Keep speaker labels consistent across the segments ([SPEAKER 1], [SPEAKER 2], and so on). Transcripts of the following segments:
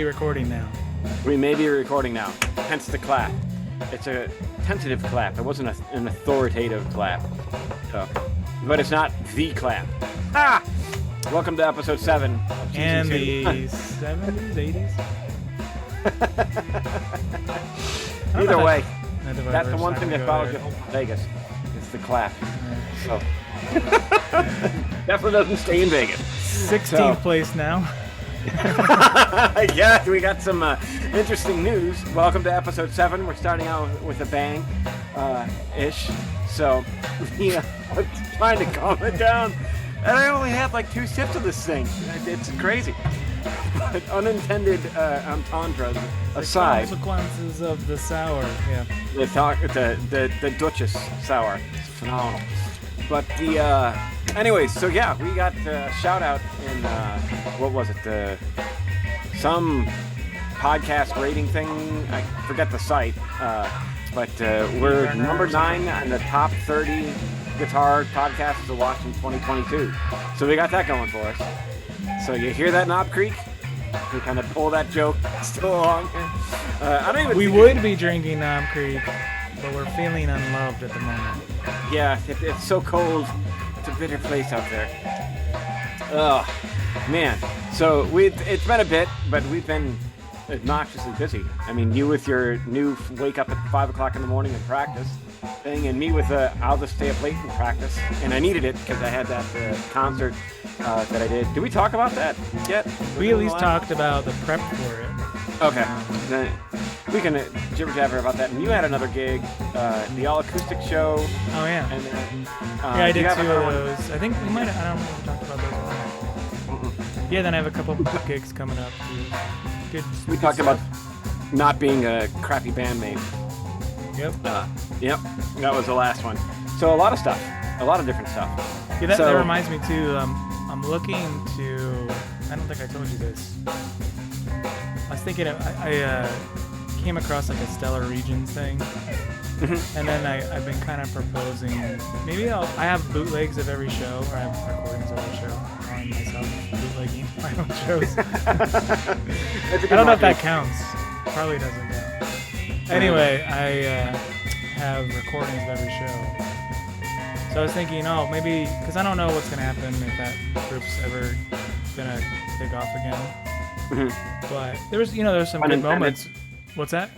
[SPEAKER 1] Recording now.
[SPEAKER 2] We may be recording now, hence the clap. It's a tentative clap. It wasn't an authoritative clap. So, but it's not the clap. Ah! Welcome to episode 7 of season
[SPEAKER 1] And
[SPEAKER 2] 2.
[SPEAKER 1] the 70s, 80s?
[SPEAKER 2] Either way,
[SPEAKER 1] Neither
[SPEAKER 2] that's the one
[SPEAKER 1] time
[SPEAKER 2] thing
[SPEAKER 1] to
[SPEAKER 2] that
[SPEAKER 1] go
[SPEAKER 2] follows
[SPEAKER 1] there.
[SPEAKER 2] you home to Vegas. It's the clap. So, definitely doesn't stay in Vegas.
[SPEAKER 1] 16th place now.
[SPEAKER 2] Yeah, we got some interesting news. Welcome to episode 7. We're starting out with a bang, ish. So, yeah, I'm trying to calm it down. And I only had like 2 sips of this thing. It's crazy. But unintended entendres aside.
[SPEAKER 1] The consequences of the sour, yeah.
[SPEAKER 2] The Duchess sour. It's phenomenal. But the, anyways, so yeah, we got a shout out in, what was it? Some podcast rating thing. I forget the site. But we're number 9 on the top 30 guitar podcasts to watch in 2022. So we got that going for us. So you hear that, Knob Creek? We kind of pull that joke still along. I don't even.
[SPEAKER 1] We would be drinking Knob Creek, but we're feeling unloved at the moment.
[SPEAKER 2] Yeah, it's so cold. It's a bitter place out there. Oh, man. So it's been a bit, but we've been obnoxiously busy. I mean, you with your new wake up at 5 o'clock in the morning and practice thing, and me with I'll just stay up late and practice. And I needed it because I had that concert that I did. Did we talk about that yet?
[SPEAKER 1] We at least talked about the prep for it.
[SPEAKER 2] Okay. Then we can jibber jabber about that. And you had another gig, the all acoustic show.
[SPEAKER 1] Oh yeah.
[SPEAKER 2] And
[SPEAKER 1] Yeah, I did 2 of those. I think we might. I don't know if we talked about those. Yeah, then I have a couple gigs coming up. Good.
[SPEAKER 2] We talked about not being a crappy bandmate.
[SPEAKER 1] Yep.
[SPEAKER 2] Yep. That was the last one. So a lot of stuff, a lot of different stuff.
[SPEAKER 1] Yeah, that reminds me too. I'm looking to. I don't think I told you this. I was thinking I came across like a Stellar Regions thing, and then I've been kind of proposing maybe I have bootlegs of every show, or I have recordings of every show. I'm myself bootlegging my own shows. I don't know if that counts. Probably doesn't count. Anyway, I have recordings of every show. So I was thinking, maybe because I don't know what's gonna happen if that group's ever gonna take off again. But there's some good moments. What's that?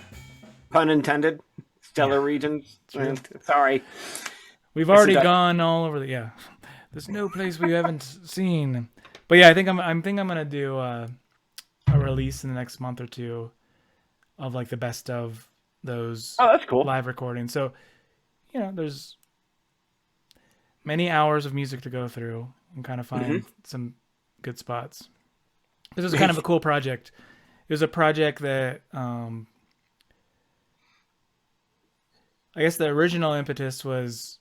[SPEAKER 2] Pun intended. Stellar Regions. Sorry.
[SPEAKER 1] We've already gone all over the There's no place we haven't seen. But yeah, I think I'm gonna do a release in the next month or 2 of like the best of those
[SPEAKER 2] that's cool.
[SPEAKER 1] live recordings. So, there's many hours of music to go through and kind of find some good spots. This was kind of a cool project. It was a project that I guess the original impetus was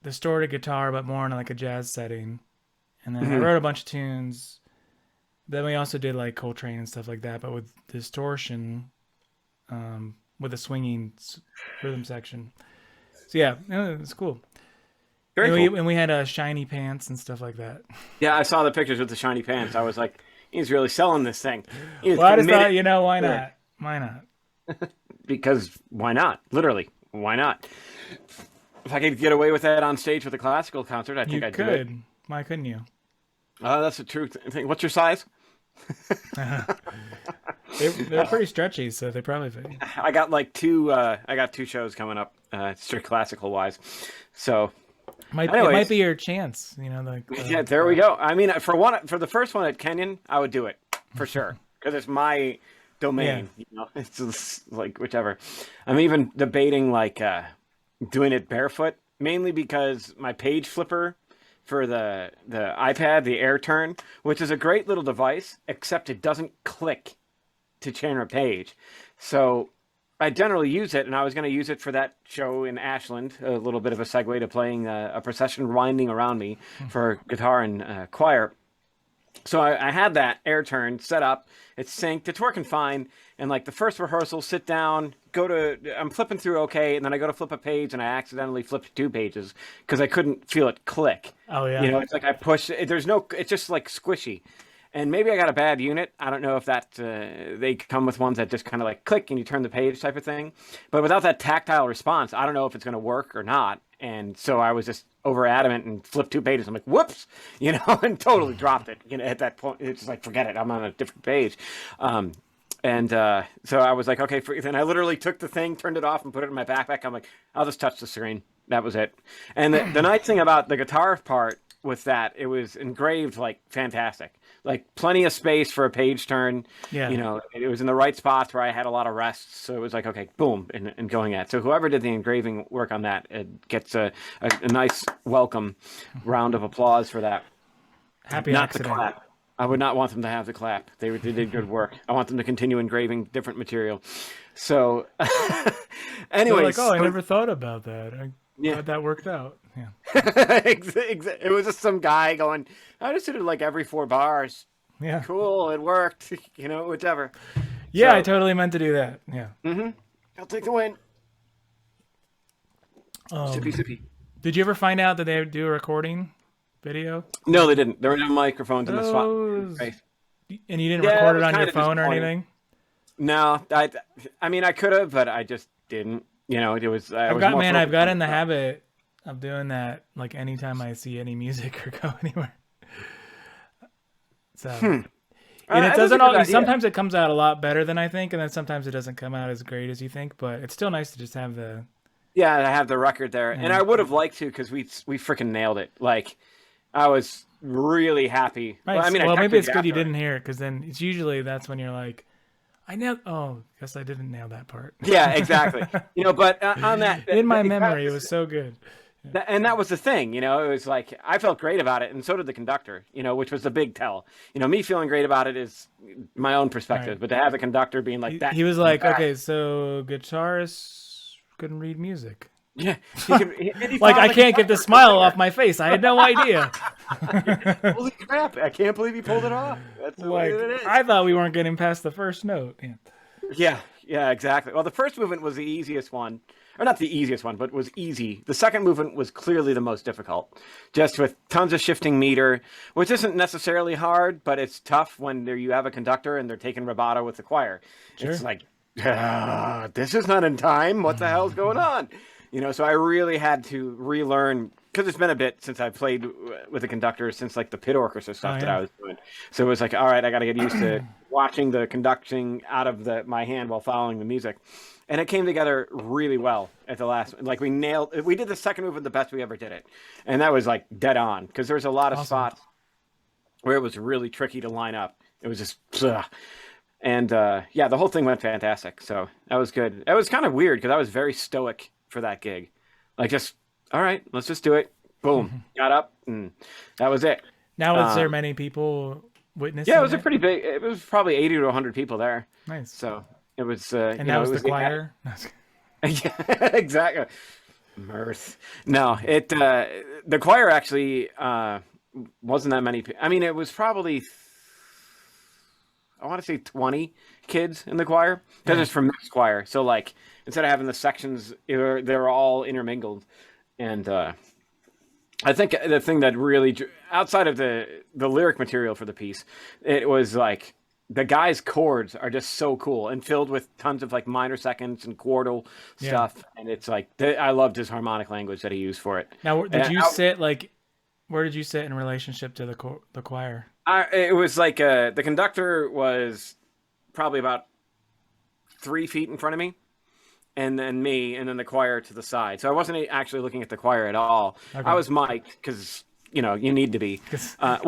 [SPEAKER 1] distorted guitar, but more in like a jazz setting. And then I wrote a bunch of tunes. Then we also did like Coltrane and stuff like that, but with distortion, with a swinging rhythm section. So yeah, it's cool.
[SPEAKER 2] Very cool.
[SPEAKER 1] And we had shiny pants and stuff like that.
[SPEAKER 2] Yeah, I saw the pictures with the shiny pants. I was like, he's really selling this thing.
[SPEAKER 1] Well, I just thought, why not? Why not?
[SPEAKER 2] Because why not? Literally, why not? If I could get away with that on stage with a classical concert, I think I'd do it.
[SPEAKER 1] Why couldn't you?
[SPEAKER 2] That's the truth. What's your size?
[SPEAKER 1] They're pretty stretchy, so they probably fit.
[SPEAKER 2] I got like 2. I got 2 shows coming up, strict classical wise. So,
[SPEAKER 1] it might be your chance.
[SPEAKER 2] Yeah, there we go. I mean, for the first one at Kenyon, I would do it for sure because it's my domain. Yeah. It's just like whichever. I'm even debating like doing it barefoot, mainly because my page flipper for the iPad, the AirTurn, which is a great little device, except it doesn't click to change a page. So I generally use it, and I was going to use it for that show in Ashland, a little bit of a segue to playing a procession winding around me for guitar and choir. So I had that air turn set up. It's synced. It's working fine. And like the first rehearsal, sit down, I'm flipping through okay, and then I go to flip a page, and I accidentally flipped 2 pages because I couldn't feel it click.
[SPEAKER 1] Oh
[SPEAKER 2] You
[SPEAKER 1] yeah.
[SPEAKER 2] know, it's like I push. It's just like squishy. And maybe I got a bad unit. I don't know if that they come with ones that just kind of like click and you turn the page type of thing. But without that tactile response, I don't know if it's going to work or not. And so I was just over adamant and flipped 2 pages. I'm like, whoops, and totally dropped it. At that point, it's just like, forget it. I'm on a different page. So I was like, okay. Then I literally took the thing, turned it off, and put it in my backpack. I'm like, I'll just touch the screen. That was it. And the nice thing about the guitar part with that, it was engraved like fantastic. Like plenty of space for a page turn.
[SPEAKER 1] Yeah.
[SPEAKER 2] It was in the right spots where I had a lot of rests. So it was like, okay, boom, and going at. So whoever did the engraving work on that, it gets a nice welcome round of applause for that.
[SPEAKER 1] Happy
[SPEAKER 2] Not
[SPEAKER 1] accident.
[SPEAKER 2] the clap. I would not want them to have the clap. They did good work. I want them to continue engraving different material. So,
[SPEAKER 1] They're
[SPEAKER 2] anyways,
[SPEAKER 1] like, oh, I never thought about that. I
[SPEAKER 2] Yeah.
[SPEAKER 1] glad that worked out. Yeah.
[SPEAKER 2] It was just some guy going, I just did it like every 4 bars.
[SPEAKER 1] Yeah.
[SPEAKER 2] Cool, it worked. Whichever.
[SPEAKER 1] Yeah,
[SPEAKER 2] So-
[SPEAKER 1] I totally meant to do that. Yeah.
[SPEAKER 2] I'll take the win.
[SPEAKER 1] Um,
[SPEAKER 2] Sippy, sippy.
[SPEAKER 1] Did you ever find out that they do a recording video?
[SPEAKER 2] No, they didn't. There were no microphones in the
[SPEAKER 1] Those-
[SPEAKER 2] spot.
[SPEAKER 1] And you didn't
[SPEAKER 2] Yeah,
[SPEAKER 1] record
[SPEAKER 2] it
[SPEAKER 1] it
[SPEAKER 2] was
[SPEAKER 1] on your
[SPEAKER 2] kinda
[SPEAKER 1] phone or
[SPEAKER 2] disappointing.
[SPEAKER 1] anything?
[SPEAKER 2] No, I mean, I could have, but I just didn't. It was.
[SPEAKER 1] I've got in the habit of doing that like anytime I see any music or go anywhere. So and it doesn't always sometimes it comes out a lot better than I think, and then sometimes it doesn't come out as great as you think, but it's still nice to just have the
[SPEAKER 2] Yeah, I have the record there, and I would have liked to because we freaking nailed it. Like, I was really happy.
[SPEAKER 1] Nice.
[SPEAKER 2] Well, I mean,
[SPEAKER 1] well,
[SPEAKER 2] I
[SPEAKER 1] maybe it's
[SPEAKER 2] texted
[SPEAKER 1] good you
[SPEAKER 2] after.
[SPEAKER 1] didn't hear it because then it's usually that's when you're like, I nailed. Oh, guess I didn't nail that part.
[SPEAKER 2] Yeah, exactly. But on that,
[SPEAKER 1] In my memory, it was so good.
[SPEAKER 2] and that was the thing. It was like I felt great about it, and so did the conductor. Which was the big tell. Me feeling great about it is my own perspective,
[SPEAKER 1] Right.
[SPEAKER 2] but to have the conductor being like that,
[SPEAKER 1] He was like, okay, so guitarists couldn't read music.
[SPEAKER 2] yeah,
[SPEAKER 1] Like I can't get the smile off my face. I had no idea.
[SPEAKER 2] Holy crap! I can't believe he pulled it off. That's the way
[SPEAKER 1] Like
[SPEAKER 2] it is.
[SPEAKER 1] I thought we weren't getting past the first note. Yeah.
[SPEAKER 2] Yeah, exactly. Well, the first movement was the easiest one, or not the easiest one, but was easy. The second movement was clearly the most difficult, just with tons of shifting meter, which isn't necessarily hard, but it's tough when you have a conductor and they're taking rubato with the choir.
[SPEAKER 1] Sure.
[SPEAKER 2] It's like, this is not in time. What the hell's going on? So I really had to relearn because it's been a bit since I played with a conductor since like the pit orchestra stuff that I was doing. So it was like, all right, I got to get used to watching the conducting out of my hand while following the music. And it came together really well at the last. Like we did the second movement the best we ever did it. And that was like dead on because there's a lot of spots where it was really tricky to line up. It was just, ugh. And yeah, the whole thing went fantastic. So that was good. It was kind of weird because I was very stoic for that gig. Like just, all right, let's just do it. Boom. Got up and that was it.
[SPEAKER 1] Now, was there many people witnessing?
[SPEAKER 2] Yeah, it was a pretty big, it was probably 80 to 100 people there.
[SPEAKER 1] Nice.
[SPEAKER 2] So it was,
[SPEAKER 1] And that was the choir?
[SPEAKER 2] Yeah, exactly. Mirth. No, the choir actually wasn't that many. I mean, it was probably, I want to say 20 kids in the choir because it's from mixed choir. So like instead of having the sections, they're all intermingled. And I think the thing that really, outside of the lyric material for the piece, it was like the guy's chords are just so cool and filled with tons of like minor seconds and quartal stuff. And it's like, I loved his harmonic language that he used for it.
[SPEAKER 1] Now, did you sit like, where did you sit in relationship to the choir?
[SPEAKER 2] It was like the conductor was probably about 3 feet in front of me, and then me, and then the choir to the side. So I wasn't actually looking at the choir at all.
[SPEAKER 1] Okay.
[SPEAKER 2] I was mic'd because you need to be. But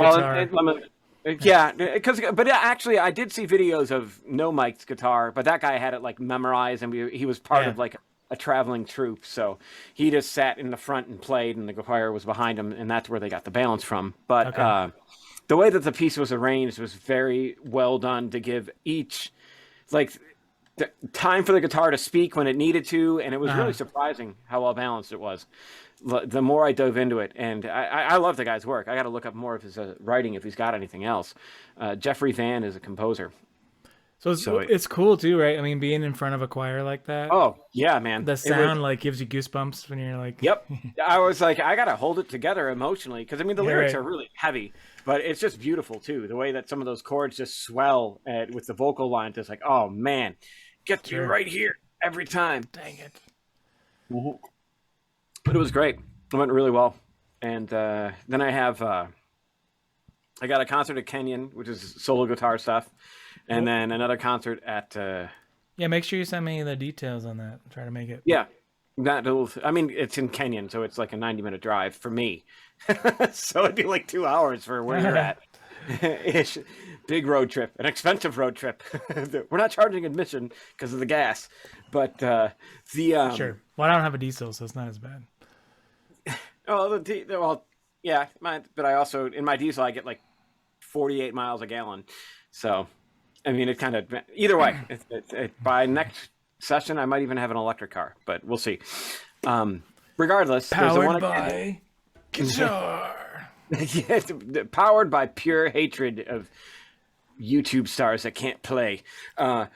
[SPEAKER 2] actually, I did see videos of no mic'd guitar, but that guy had it like memorized, and he was part of like a traveling troupe, so he just sat in the front and played, and the choir was behind him, and that's where they got the balance from. But the way that the piece was arranged was very well done to give each, like, time for the guitar to speak when it needed to, and it was really surprising how well balanced it was. The more I dove into it, and I love the guy's work. I got to look up more of his writing if he's got anything else. Jeffrey Van is a composer.
[SPEAKER 1] So it's cool too, right? I mean, being in front of a choir like that.
[SPEAKER 2] Oh yeah, man.
[SPEAKER 1] The sound like gives you goosebumps when you're like.
[SPEAKER 2] Yep. I was like, I gotta hold it together emotionally because I mean the lyrics are really heavy, but it's just beautiful too. The way that some of those chords just swell with the vocal line, just like, oh man, get you right here every time.
[SPEAKER 1] Dang it.
[SPEAKER 2] Mm-hmm. But it was great. It went really well. And then I have I got a concert at Kenyon, which is solo guitar stuff, and then another concert at.
[SPEAKER 1] Yeah, make sure you send me the details on that. Try to make it.
[SPEAKER 2] Yeah, I mean, it's in Kenyon, so it's like a 90-minute drive for me. So it'd be like 2 hours for where you're at. Ish. Big road trip, an expensive road trip. We're not charging admission because of the gas, but
[SPEAKER 1] sure. Well, I don't have a diesel, so it's not as bad.
[SPEAKER 2] Oh, yeah, but I also in my diesel I get like 48 miles a gallon, so I mean it kind of either way. By next session I might even have an electric car, but we'll see. Regardless,
[SPEAKER 1] powered by guitar.
[SPEAKER 2] Yeah, powered by pure hatred of YouTube stars that can't play. But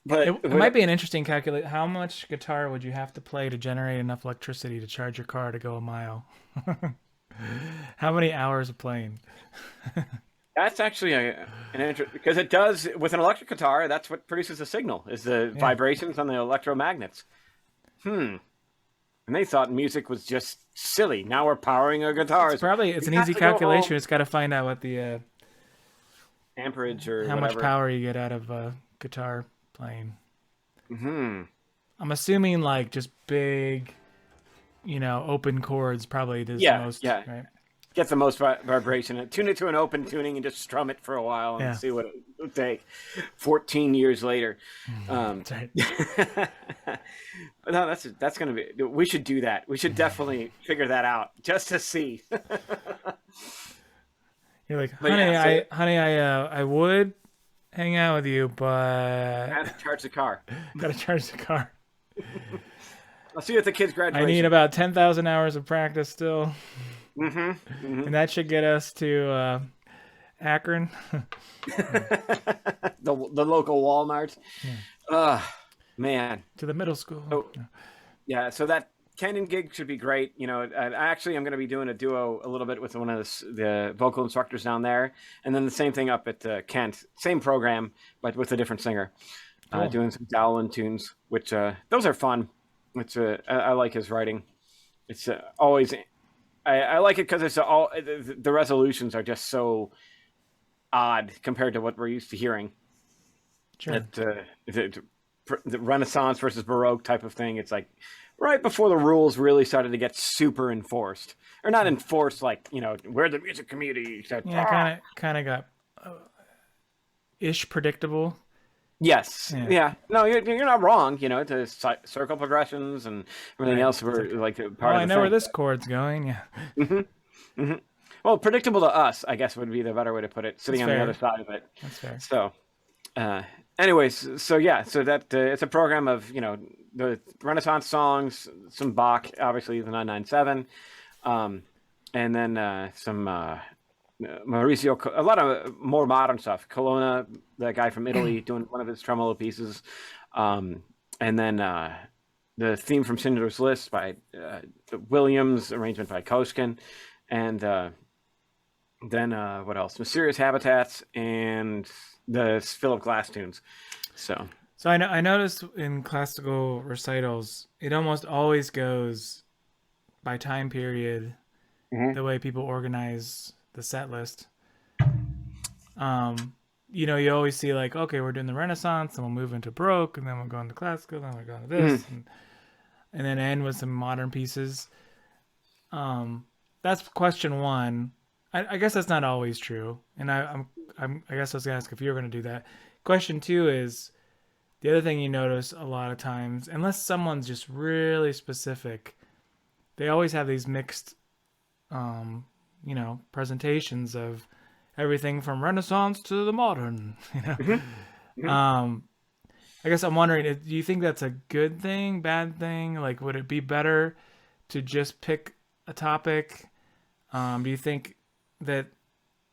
[SPEAKER 1] it might be an interesting calculate. How much guitar would you have to play to generate enough electricity to charge your car to go a mile? How many hours of playing?
[SPEAKER 2] That's actually an interesting because it does with an electric guitar. That's what produces the signal is the vibrations on the electromagnets. And they thought music was just silly. Now we're powering a guitar.
[SPEAKER 1] It's an easy calculation. It's got to find out what the
[SPEAKER 2] amperage or
[SPEAKER 1] how
[SPEAKER 2] whatever.
[SPEAKER 1] much power you get out of guitar playing.
[SPEAKER 2] I'm
[SPEAKER 1] assuming like just big, open chords probably does the most. Yeah. Right?
[SPEAKER 2] Get the most vibration. Tune it to an open tuning and just strum it for a while and see what it will take. 14 years later.
[SPEAKER 1] That's right.
[SPEAKER 2] No, that's gonna be. We should do that. We should definitely figure that out just to see.
[SPEAKER 1] You're like, honey, I would hang out with you, but
[SPEAKER 2] I have to charge the car.
[SPEAKER 1] Gotta charge the car.
[SPEAKER 2] I'll see you at the kids' graduation.
[SPEAKER 1] I need about 10,000 hours of practice still. And that should get us to Akron.
[SPEAKER 2] the local Walmart. Man.
[SPEAKER 1] To the middle school.
[SPEAKER 2] Oh, yeah, so that Kenyon gig should be great. Actually, I'm going to be doing a duo a little bit with one of the vocal instructors down there. And then the same thing up at Kent. Same program, but with a different singer. Cool. Doing some Dowland tunes, which those are fun. Which I like his writing. It's always... I like it because it's the resolutions are just so odd compared to what we're used to hearing.
[SPEAKER 1] Sure.
[SPEAKER 2] The Renaissance versus Baroque type of thing. It's like right before the rules really started to get super enforced, or not enforced like we're the music community.
[SPEAKER 1] Yeah, kind of got ish predictable.
[SPEAKER 2] Yes. Yeah. No, you're not wrong. To circle progressions and everything else were like part of the
[SPEAKER 1] I know where this chord's going. Yeah.
[SPEAKER 2] Well, predictable to us, I guess, would be the better way to put it. Sitting on the other side of it.
[SPEAKER 1] That's fair.
[SPEAKER 2] So, anyways, so that it's a program of the Renaissance songs, some Bach, obviously the 997, and then some. Mauricio, a lot of more modern stuff. Colonna, the guy from Italy, doing one of his tremolo pieces, and then the theme from Schindler's List by Williams, arrangement by Koshkin, and then what else? Mysterious Habitats and the Philip Glass tunes. So
[SPEAKER 1] I noticed in classical recitals, it almost always goes by time period, the way people organize the set list. You always see like, okay, we're doing the Renaissance, and we'll move into Baroque, and then we'll go into classical, then we'll go into this, and then end with some modern pieces. That's question one. I guess that's not always true, and I guess I was gonna ask if you were gonna do that. Question two is the other thing you notice a lot of times, unless someone's just really specific, they always have these mixed presentations of everything from Renaissance to the modern, I guess I'm wondering, do you think that's a good thing, bad thing? Like, would it be better to just pick a topic? Do you think that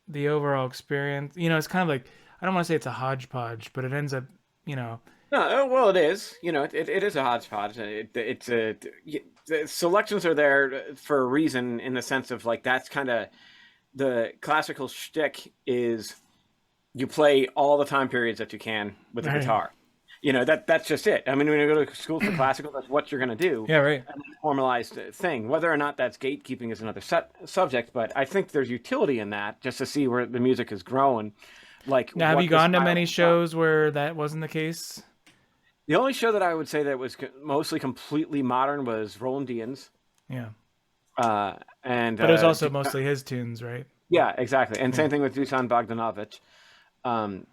[SPEAKER 1] the overall experience, it's kind of like, I don't want to say it's a hodgepodge, but it ends up, you know,
[SPEAKER 2] No, well, it is. It is a hodgepodge. The selections are there for a reason, in the sense of like that's kind of the classical shtick is you play all the time periods that you can with the
[SPEAKER 1] right?
[SPEAKER 2] guitar. That's just it. I mean, when you go to school for classical, that's what you're going to do.
[SPEAKER 1] Yeah, right.
[SPEAKER 2] And it's a formalized thing. Whether or not that's gatekeeping is another subject, but I think there's utility in that just to see where the music is growing. Like
[SPEAKER 1] Now, have
[SPEAKER 2] what
[SPEAKER 1] you
[SPEAKER 2] the
[SPEAKER 1] gone to
[SPEAKER 2] style
[SPEAKER 1] many
[SPEAKER 2] of song.
[SPEAKER 1] shows where that wasn't the case?
[SPEAKER 2] The only show that I would say that was mostly completely modern was Roland Dian's.
[SPEAKER 1] Yeah.
[SPEAKER 2] And
[SPEAKER 1] But it was also mostly his tunes, right?
[SPEAKER 2] yeah, exactly. And
[SPEAKER 1] Yeah.
[SPEAKER 2] same thing with Dusan Bogdanovich. Um,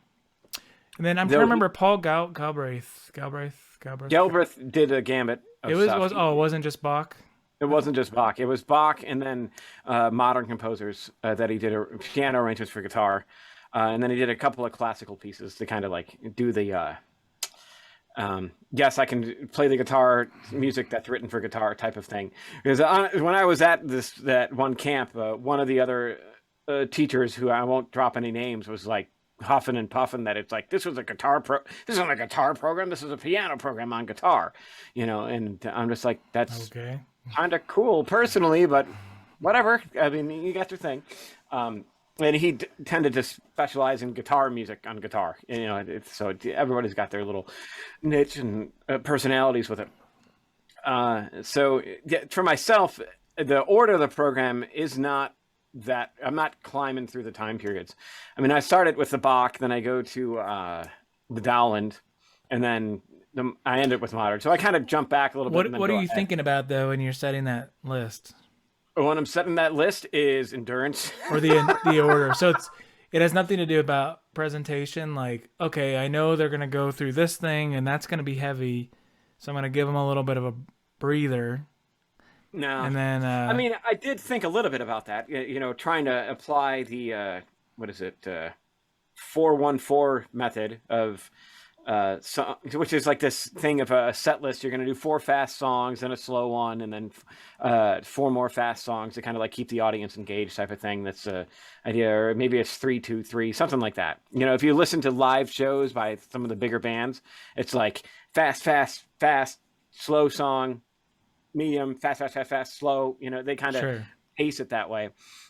[SPEAKER 1] And then I'm trying to
[SPEAKER 2] though
[SPEAKER 1] remember Paul Galbraith.
[SPEAKER 2] Galbraith did a gambit
[SPEAKER 1] It
[SPEAKER 2] of
[SPEAKER 1] was
[SPEAKER 2] stuff.
[SPEAKER 1] oh, it wasn't just Bach.
[SPEAKER 2] It wasn't just Bach. It was Bach and then modern composers that he did piano arrangements for guitar. And then he did a couple of classical pieces to kind of like do the yes, I can play the guitar music that's written for guitar type of thing. Because when I was at that one camp, one of the other teachers, who I won't drop any names, was like huffing and puffing that it's like this isn't a guitar program, this is a piano program on guitar, and I'm just like, that's
[SPEAKER 1] Okay.
[SPEAKER 2] kind of cool personally, but whatever. I mean, you got your thing. And he tended to specialize in guitar music on guitar. So everybody's got their little niche and personalities with it. So yeah, for myself, the order of the program is not that I'm not climbing through the time periods. I mean, I started with the Bach, then I go to the Dowland, and then I end it with modern. So I kind of jump back a little bit and then
[SPEAKER 1] What are
[SPEAKER 2] go
[SPEAKER 1] you
[SPEAKER 2] ahead.
[SPEAKER 1] thinking about though when you're setting that list
[SPEAKER 2] When I'm setting that list is endurance.
[SPEAKER 1] or the order? So it has nothing to do about presentation. Like, okay, I know they're gonna go through this thing and that's gonna be heavy, so I'm gonna give them a little bit of a breather,
[SPEAKER 2] No.
[SPEAKER 1] and then
[SPEAKER 2] I mean, I did think a little bit about that, trying to apply the, what is it, 4-1-4 method of, which is like this thing of a set list. You're going to do 4 fast songs and a slow one, and then 4 more fast songs to kind of like keep the audience engaged type of thing. That's a idea, or maybe it's 3-2-3, something like that. If you listen to live shows by some of the bigger bands, it's like fast, fast, fast, slow song, medium, fast, fast, fast, fast, slow. They kind of
[SPEAKER 1] sure.
[SPEAKER 2] pace it that way.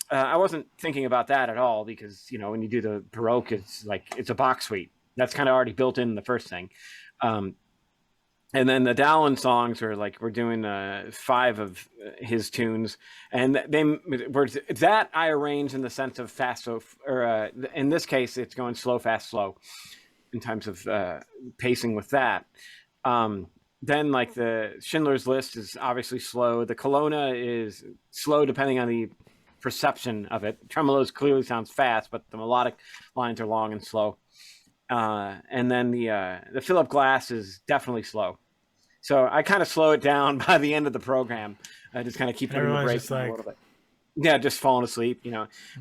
[SPEAKER 2] I wasn't thinking about that at all because, when you do the Baroque, it's like it's a box suite. That's kind of already built in the first thing. And then the Dowland songs are like we're doing 5 of his tunes, and they were that I arrange in the sense of fast, or in this case, it's going slow, fast, slow, in terms of pacing with that. Then like the Schindler's List is obviously slow. The Colonna is slow depending on the perception of it. Tremolos clearly sounds fast, but the melodic lines are long and slow. And then the Philip Glass is definitely slow. So I kind of slow it down by the end of the program. I just kind of keep putting the
[SPEAKER 1] Everyone's
[SPEAKER 2] brakes
[SPEAKER 1] just
[SPEAKER 2] on
[SPEAKER 1] like,
[SPEAKER 2] a little bit. Yeah, just falling asleep,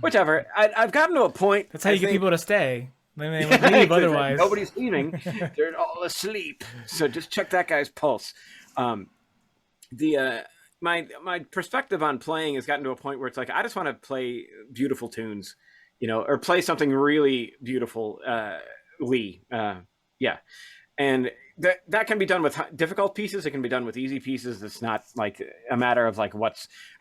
[SPEAKER 2] whichever. I've gotten to a point.
[SPEAKER 1] that's how you get people to stay. Then they would
[SPEAKER 2] Yeah,
[SPEAKER 1] leave otherwise.
[SPEAKER 2] nobody's leaving. They're all asleep. So just check that guy's pulse. The my perspective on playing has gotten to a point where it's like I just want to play beautiful tunes, or play something really beautiful. Yeah, and that can be done with difficult pieces. It can be done with easy pieces. It's not like a matter of like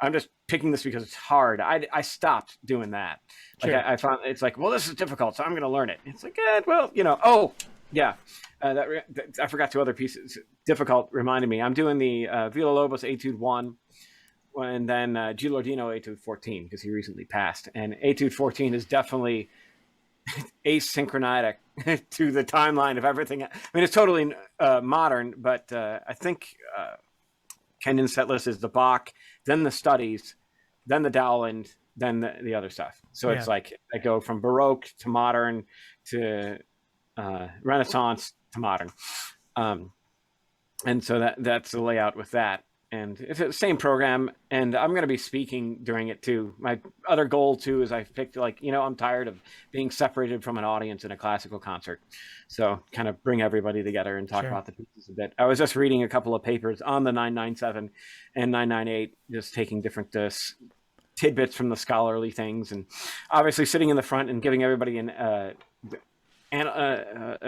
[SPEAKER 2] I'm just picking this because it's hard. I stopped doing that. Like
[SPEAKER 1] Sure.
[SPEAKER 2] I found it's like, well, this is difficult, so I'm going to learn it. It's like, well, oh yeah, I forgot 2 other pieces. Difficult reminded me. I'm doing the Villa-Lobos Etude 1, and then Gilardino Etude 14 because he recently passed. And Etude 14 is definitely asynchronic to the timeline of everything. I mean, it's totally modern, but I think Kenyon's set list is the Bach, then the Studies, then the Dowland, then the other stuff. So it's
[SPEAKER 1] Yeah.
[SPEAKER 2] like I go from Baroque to modern to Renaissance to modern. And so that's the layout with that. and it's the same program, and I'm going to be speaking during it too. My other goal too is I picked, like, I'm tired of being separated from an audience in a classical concert, so kind of bring everybody together and talk
[SPEAKER 1] Sure.
[SPEAKER 2] about the pieces a bit. I was just reading a couple of papers on the 997 and 998, just taking different tidbits from the scholarly things, and obviously sitting in the front and giving everybody a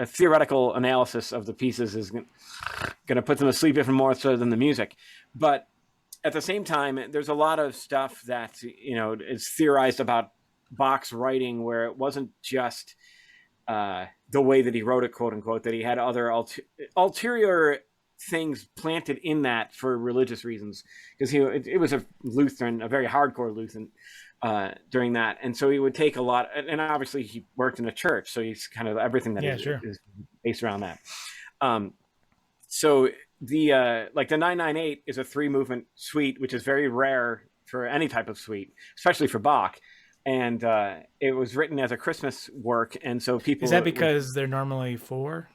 [SPEAKER 2] theoretical analysis of the pieces is going to put them to sleep even more so than the music. But at the same time, there's a lot of stuff that is theorized about Bach's writing, where it wasn't just the way that he wrote it, quote unquote, that he had other ulterior things planted in that for religious reasons, because it was a Lutheran, a very hardcore Lutheran during that, and so he would take a lot, and obviously he worked in a church, so he's kind of everything that is based around that. So the like the 998 is a 3-movement suite, which is very rare for any type of suite, especially for Bach. And it was written as a Christmas work, and so people.
[SPEAKER 1] Is that because they're normally 4?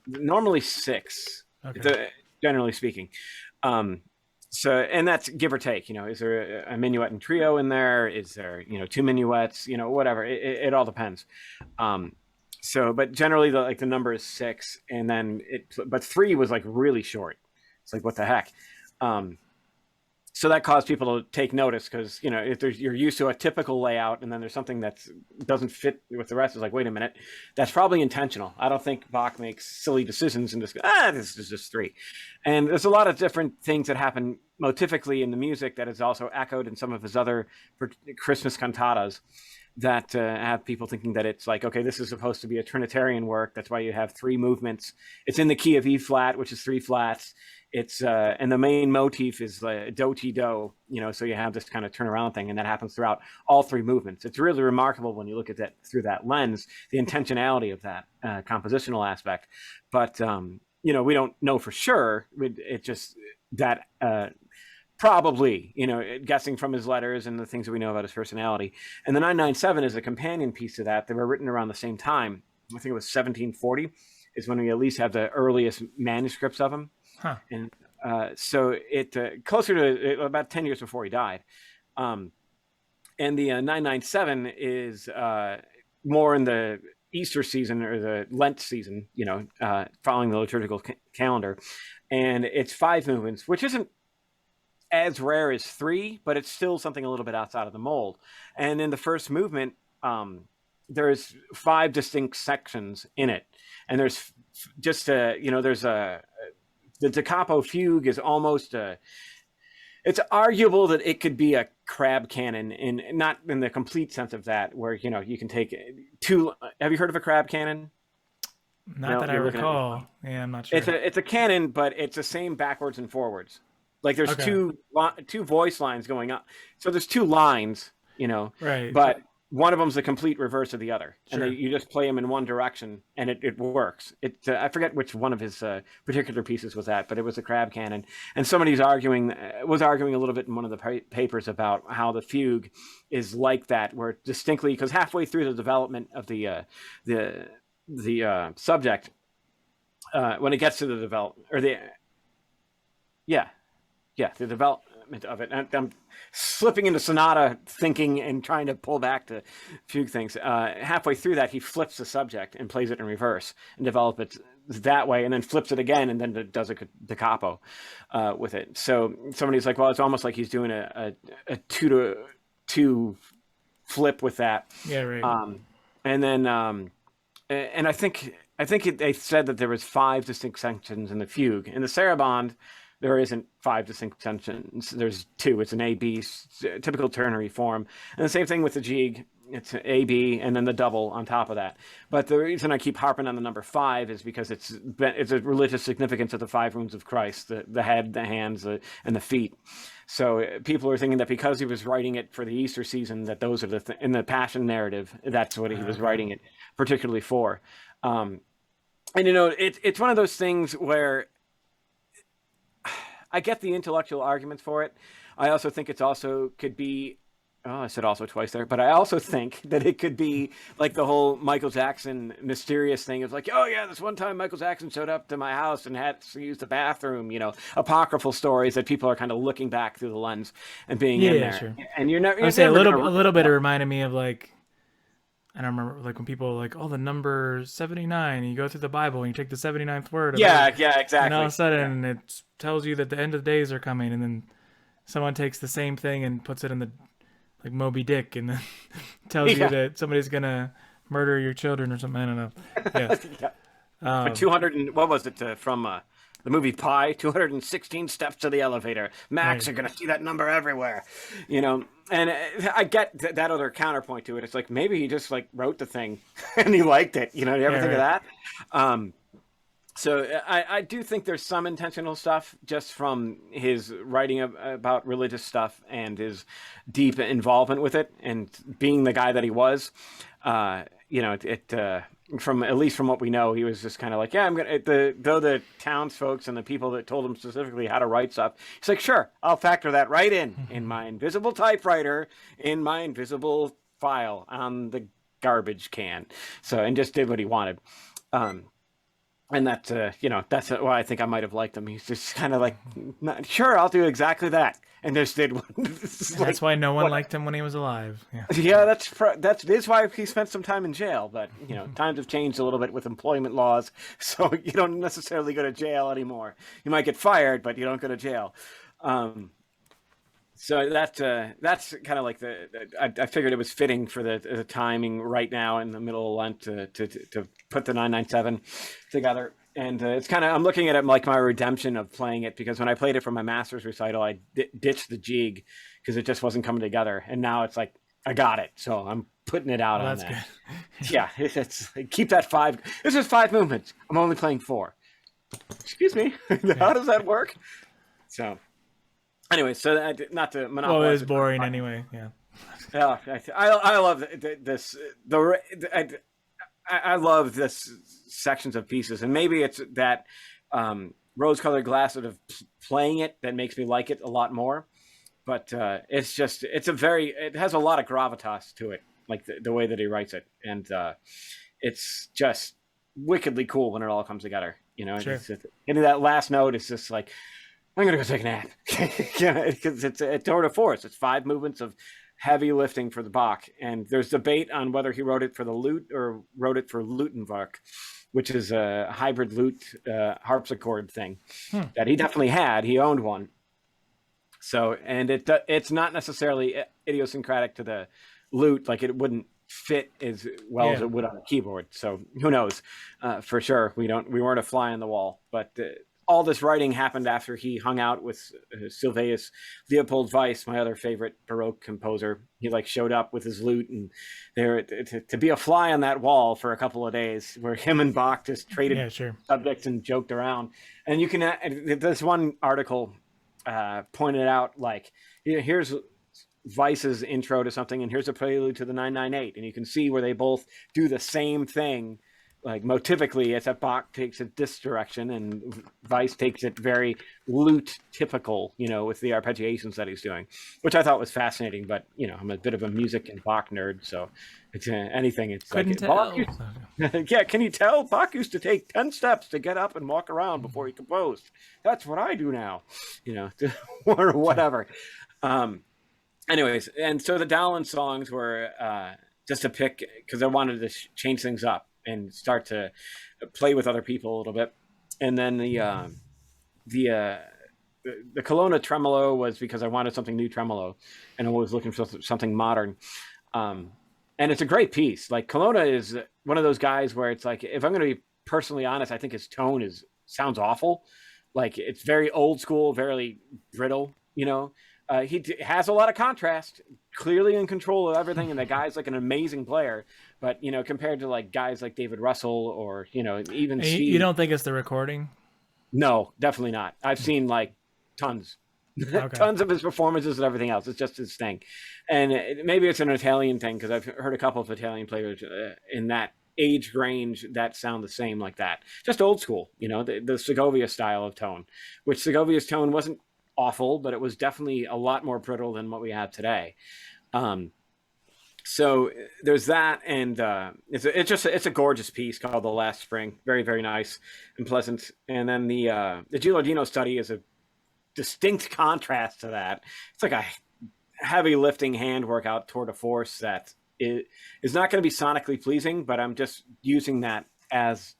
[SPEAKER 2] Normally 6,
[SPEAKER 1] Okay.
[SPEAKER 2] generally speaking. So, and that's give or take. Is there a minuet and trio in there? Is there 2 minuets? Whatever. It all depends. So, but generally the number is 6, and then but 3 was like really short. It's like, what the heck? So that caused people to take notice, because if you're used to a typical layout, and then there's something that doesn't fit with the rest, it's like, wait a minute, that's probably intentional. I don't think Bach makes silly decisions and just this is just 3. And there's a lot of different things that happen motivically in the music that is also echoed in some of his other Christmas cantatas that have people thinking that it's like, okay, this is supposed to be a Trinitarian work. That's why you have 3 movements. It's in the key of E flat, which is 3 flats. It's and the main motif is do ti do, so you have this kind of turnaround thing, and that happens throughout all 3 movements. It's really remarkable when you look at that through that lens, the intentionality of that compositional aspect. But we don't know for sure. It just that probably, guessing from his letters and the things that we know about his personality. And the 997 is a companion piece to that. They were written around the same time. I think it was 1740 is when we at least have the earliest manuscripts of him.
[SPEAKER 1] Huh.
[SPEAKER 2] And so it closer to about 10 years before he died. And the 997 is more in the Easter season, or the Lent season, following the liturgical calendar. And it's 5 movements, which isn't as rare as 3, but it's still something a little bit outside of the mold. And in the first movement, there's 5 distinct sections in it. And there's just there's the da capo fugue is almost it's arguable that it could be a crab cannon, in not in the complete sense of that, where you can take 2. Have you heard of a crab cannon?
[SPEAKER 1] Not that I recall. Yeah, I'm not sure.
[SPEAKER 2] It's a cannon, but it's the same backwards and forwards. Like there's two voice lines going up, so there's 2 lines,
[SPEAKER 1] right?
[SPEAKER 2] But one of them's the complete reverse of the other,
[SPEAKER 1] Sure.
[SPEAKER 2] and you just play them in one direction, and it works. I forget which one of his particular pieces was that, but it was a crab cannon. And somebody was arguing a little bit in one of the papers about how the fugue is like that, where distinctly, because halfway through the development of the subject, when it gets to the development, or the development of it. And I'm slipping into sonata thinking and trying to pull back to fugue things. Halfway through that, he flips the subject and plays it in reverse and develops it that way, and then flips it again, and then does a da capo with it. So somebody's like, well, it's almost like he's doing a 2-to-2 flip with that.
[SPEAKER 1] Yeah, right.
[SPEAKER 2] And then and I think they said that there was 5 distinct sections in the fugue. In the saraband, there isn't 5 distinct sections. There's 2. It's an A-B, typical ternary form. And the same thing with the jig. It's an A-B and then the double on top of that. But the reason I keep harping on the number 5 is because it's a religious significance of the 5 wounds of Christ, the head, the hands, and the feet. So people are thinking that because he was writing it for the Easter season, that those are in the Passion narrative, that's what he was writing it particularly for. And it's one of those things where I get the intellectual arguments for it. I also think it's also could be Oh, I said also twice there, but I also think that it could be like the whole Michael Jackson mysterious thing. It's like, oh yeah, this one time Michael Jackson showed up to my house and had to use the bathroom. Apocryphal stories that people are kind of looking back through the lens and being in
[SPEAKER 1] Yeah,
[SPEAKER 2] there.
[SPEAKER 1] sure.
[SPEAKER 2] And you're never,
[SPEAKER 1] I would
[SPEAKER 2] you're
[SPEAKER 1] say
[SPEAKER 2] never
[SPEAKER 1] a
[SPEAKER 2] gonna.
[SPEAKER 1] little bit. It reminded me of like I don't remember like when people are like, oh, the number 79. And you go through the Bible and you take the 79th word of every,
[SPEAKER 2] Yeah,
[SPEAKER 1] and all of a
[SPEAKER 2] exactly. Yeah,
[SPEAKER 1] sudden it tells you that the end of the days are coming, and then someone takes the same thing and puts it in the like Moby Dick, and then tells you
[SPEAKER 2] yeah,
[SPEAKER 1] that somebody's gonna murder your children or something. I don't know. Yeah.
[SPEAKER 2] yeah. For
[SPEAKER 1] Um,
[SPEAKER 2] 200 and what was it from the movie Pi? 216 steps to the elevator. Max
[SPEAKER 1] right.
[SPEAKER 2] are gonna see that number everywhere, you know. And I get that other counterpoint to it. It's like maybe he just like wrote the thing and he liked it. You ever
[SPEAKER 1] Yeah.
[SPEAKER 2] think of
[SPEAKER 1] Right.
[SPEAKER 2] that? Um, so I do think there's some intentional stuff just from his writing about religious stuff and his deep involvement with it and being the guy that he was. From at least from what we know, he was just kind of like, yeah, I'm gonna. Though the townsfolk and the people that told him specifically how to write stuff, he's like, sure, I'll factor that right in my invisible typewriter, in my invisible file on the garbage can. So and just did what he wanted. Um, and that's why I think I might have liked him. He's just kind of like, sure, I'll do exactly that, and just did what.
[SPEAKER 1] And
[SPEAKER 2] Like,
[SPEAKER 1] that's why no one
[SPEAKER 2] what?
[SPEAKER 1] liked him when he was alive. Yeah.
[SPEAKER 2] Yeah, that's why he spent some time in jail. But times have changed a little bit with employment laws, so you don't necessarily go to jail anymore. You might get fired, but you don't go to jail. Um, so that's kind of like I figured it was fitting for the timing right now in the middle of Lent to put the 997 together. And it's kind of I'm looking at it like my redemption of playing it because when I played it for my master's recital, I ditched the jig because it just wasn't coming together. And now it's like I got it, so I'm putting it out
[SPEAKER 1] Well,
[SPEAKER 2] on
[SPEAKER 1] that's
[SPEAKER 2] that.
[SPEAKER 1] good.
[SPEAKER 2] Yeah, it's keep that five. This is 5 movements. I'm only playing four. Excuse me.
[SPEAKER 1] Yeah.
[SPEAKER 2] How does that work? So. Anyway, so not to
[SPEAKER 1] Well, it
[SPEAKER 2] monopolize
[SPEAKER 1] is
[SPEAKER 2] the
[SPEAKER 1] boring
[SPEAKER 2] time.
[SPEAKER 1] anyway. Yeah.
[SPEAKER 2] Yeah, I love this I love this sections of pieces, and maybe it's that rose-colored glasses of playing it that makes me like it a lot more. But it has a lot of gravitas to it, like the way that he writes it, and it's just wickedly cool when it all comes together.
[SPEAKER 1] Sure.
[SPEAKER 2] Into that last note, it's just like I'm gonna go take a nap. Because it's a tour de force. It's 5 movements of heavy lifting for the Bach, and there's debate on whether he wrote it for the lute or wrote it for Lutenwerk, which is a hybrid lute harpsichord thing
[SPEAKER 1] Hmm.
[SPEAKER 2] that he definitely had. He owned one. So, and it's not necessarily idiosyncratic to the lute, like it wouldn't fit as well as
[SPEAKER 1] Yeah.
[SPEAKER 2] it would on a keyboard. So who knows? For sure, we weren't a fly on the wall, but all this writing happened after he hung out with Sylvaeus Leopold Weiss, my other favorite Baroque composer. He like showed up with his lute, and there to be a fly on that wall for a couple of days, where him and Bach just traded
[SPEAKER 1] Yeah. Sure.
[SPEAKER 2] subjects and joked around. And you can this one article pointed out like here's Weiss's intro to something, and here's a prelude to the 998, and you can see where they both do the same thing like motivically. It's that Bach takes it this direction and Weiss takes it very lute typical, with the arpeggiations that he's doing, which I thought was fascinating. But I'm a bit of a music and Bach nerd, so it's anything. It's
[SPEAKER 1] Couldn't
[SPEAKER 2] like Bach
[SPEAKER 1] tell.
[SPEAKER 2] yeah, can you tell? Bach used to take 10 steps to get up and walk around before he composed. That's what I do now, or whatever. Anyways, and so the Dowland songs were just a pick because I wanted to change things up and start to play with other people a little bit. And then the Colonna tremolo was because I wanted something new tremolo, and I was looking for something modern. And it's a great piece. Like Colonna is one of those guys where it's like, if I'm going to be personally honest, I think his tone sounds awful. Like it's very old school, very brittle. He has a lot of contrast, clearly in control of everything, and the guy's like an amazing player. But compared to like guys like David Russell or even Steve,
[SPEAKER 1] You don't think it's the recording?
[SPEAKER 2] no, definitely not. I've seen like tons,
[SPEAKER 1] Okay.
[SPEAKER 2] tons of his performances and everything else. It's just his thing, and maybe it's an Italian thing because I've heard a couple of Italian players in that age range that sound the same like that. Just old school, the Segovia style of tone, which Segovia's tone wasn't awful, but it was definitely a lot more brittle than what we have today. So there's that, and it's a gorgeous piece called "The Last Spring." Very, very nice and pleasant. And then the Gilardino study is a distinct contrast to that. It's like a heavy lifting hand workout tour de force that is not going to be sonically pleasing, but I'm just using that as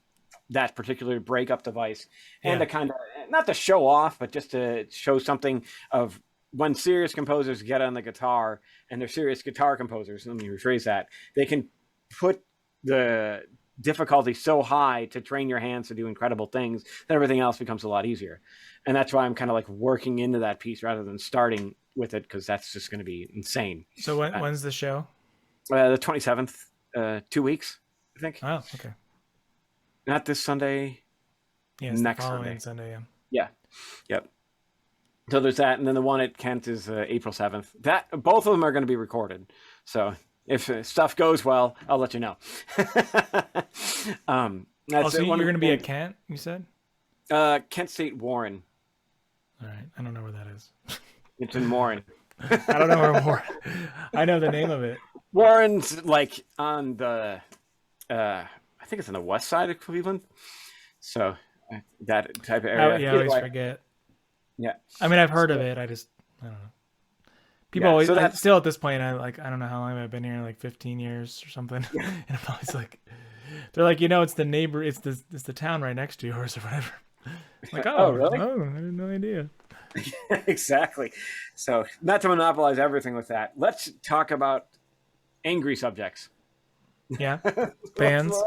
[SPEAKER 2] that particular breakup device and to kind of not to show off, but just to show something of when serious composers get on the guitar and they're serious guitar composers. Let me rephrase that. They can put the difficulty so high to train your hands to do incredible things that everything else becomes a lot easier. And that's why I'm kind of like working into that piece rather than starting with it, because that's just going to be insane.
[SPEAKER 1] So when's the show?
[SPEAKER 2] The 27th, 2 weeks, I think.
[SPEAKER 1] Oh, okay.
[SPEAKER 2] Not this Sunday.
[SPEAKER 1] Yeah,
[SPEAKER 2] next
[SPEAKER 1] the following Sunday.
[SPEAKER 2] Yeah. Yep. So there's that, and then the one at Kent is April 7th. That both of them are going to be recorded. So if stuff goes well, I'll let you know.
[SPEAKER 1] So you're going to be at Kent, you said?
[SPEAKER 2] Kent State Warren.
[SPEAKER 1] All right. I don't know where that is.
[SPEAKER 2] It's in Warren.
[SPEAKER 1] I don't know where Warren. I know the name of it.
[SPEAKER 2] Warren's like on the, I think it's on the west side of Cleveland. So that type of area.
[SPEAKER 1] Yeah, I always forget.
[SPEAKER 2] Yeah.
[SPEAKER 1] I mean, I've heard of it. I don't know. People always, still at this point, I don't know how long I've been here, like 15 years or something. Yeah. And I'm always like, they're like, it's the neighbor, it's the town right next to yours or whatever. I'm like, oh, really? Oh, I had no idea.
[SPEAKER 2] Exactly. So not to monopolize everything with that, let's talk about angry subjects.
[SPEAKER 1] Yeah. Bands.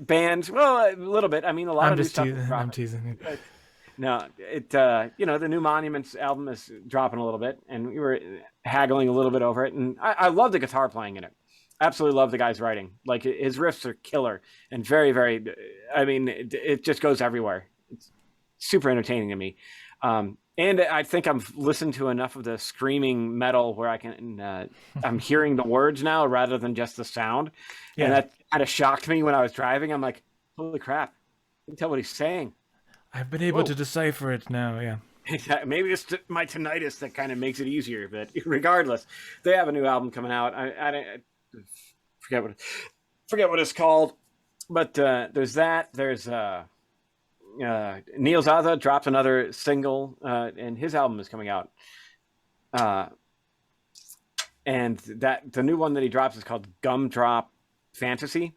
[SPEAKER 2] Bands. Well, a little bit. I mean, a lot of new stuff.
[SPEAKER 1] I'm teasing.
[SPEAKER 2] No, the new Monuments album is dropping a little bit, and we were haggling a little bit over it. And I love the guitar playing in it. Absolutely love the guy's writing. Like, his riffs are killer and very, very. I mean, it just goes everywhere. It's super entertaining to me. And I think I've listened to enough of the screaming metal where I can. I'm hearing the words now rather than just the sound, and that kind of shocked me when I was driving. I'm like, holy crap! I can tell what he's saying.
[SPEAKER 1] I've been able to decipher it now, yeah.
[SPEAKER 2] Maybe it's my tinnitus that kind of makes it easier, but regardless, they have a new album coming out. I forget what it's called, but there's that. There's Neil Zaza dropped another single, and his album is coming out. And the new one that he drops is called Gumdrop Fantasy.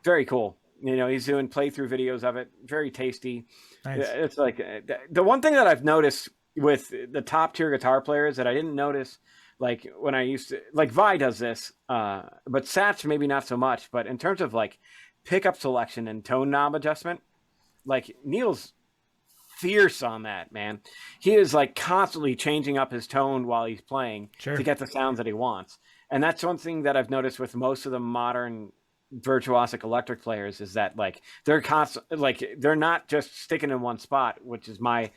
[SPEAKER 2] Very cool. He's doing playthrough videos of it. Very tasty. Nice. It's like the one thing that I've noticed with the top tier guitar players that I didn't notice, like when I used to, like Vi does this, but Satch maybe not so much. But in terms of like pickup selection and tone knob adjustment, like Neil's fierce on that, man. He is like constantly changing up his tone while he's playing to get the sounds that he wants. And that's one thing that I've noticed with most of the modern virtuosic electric players is that like they're constant, like they're not just sticking in one spot, which is my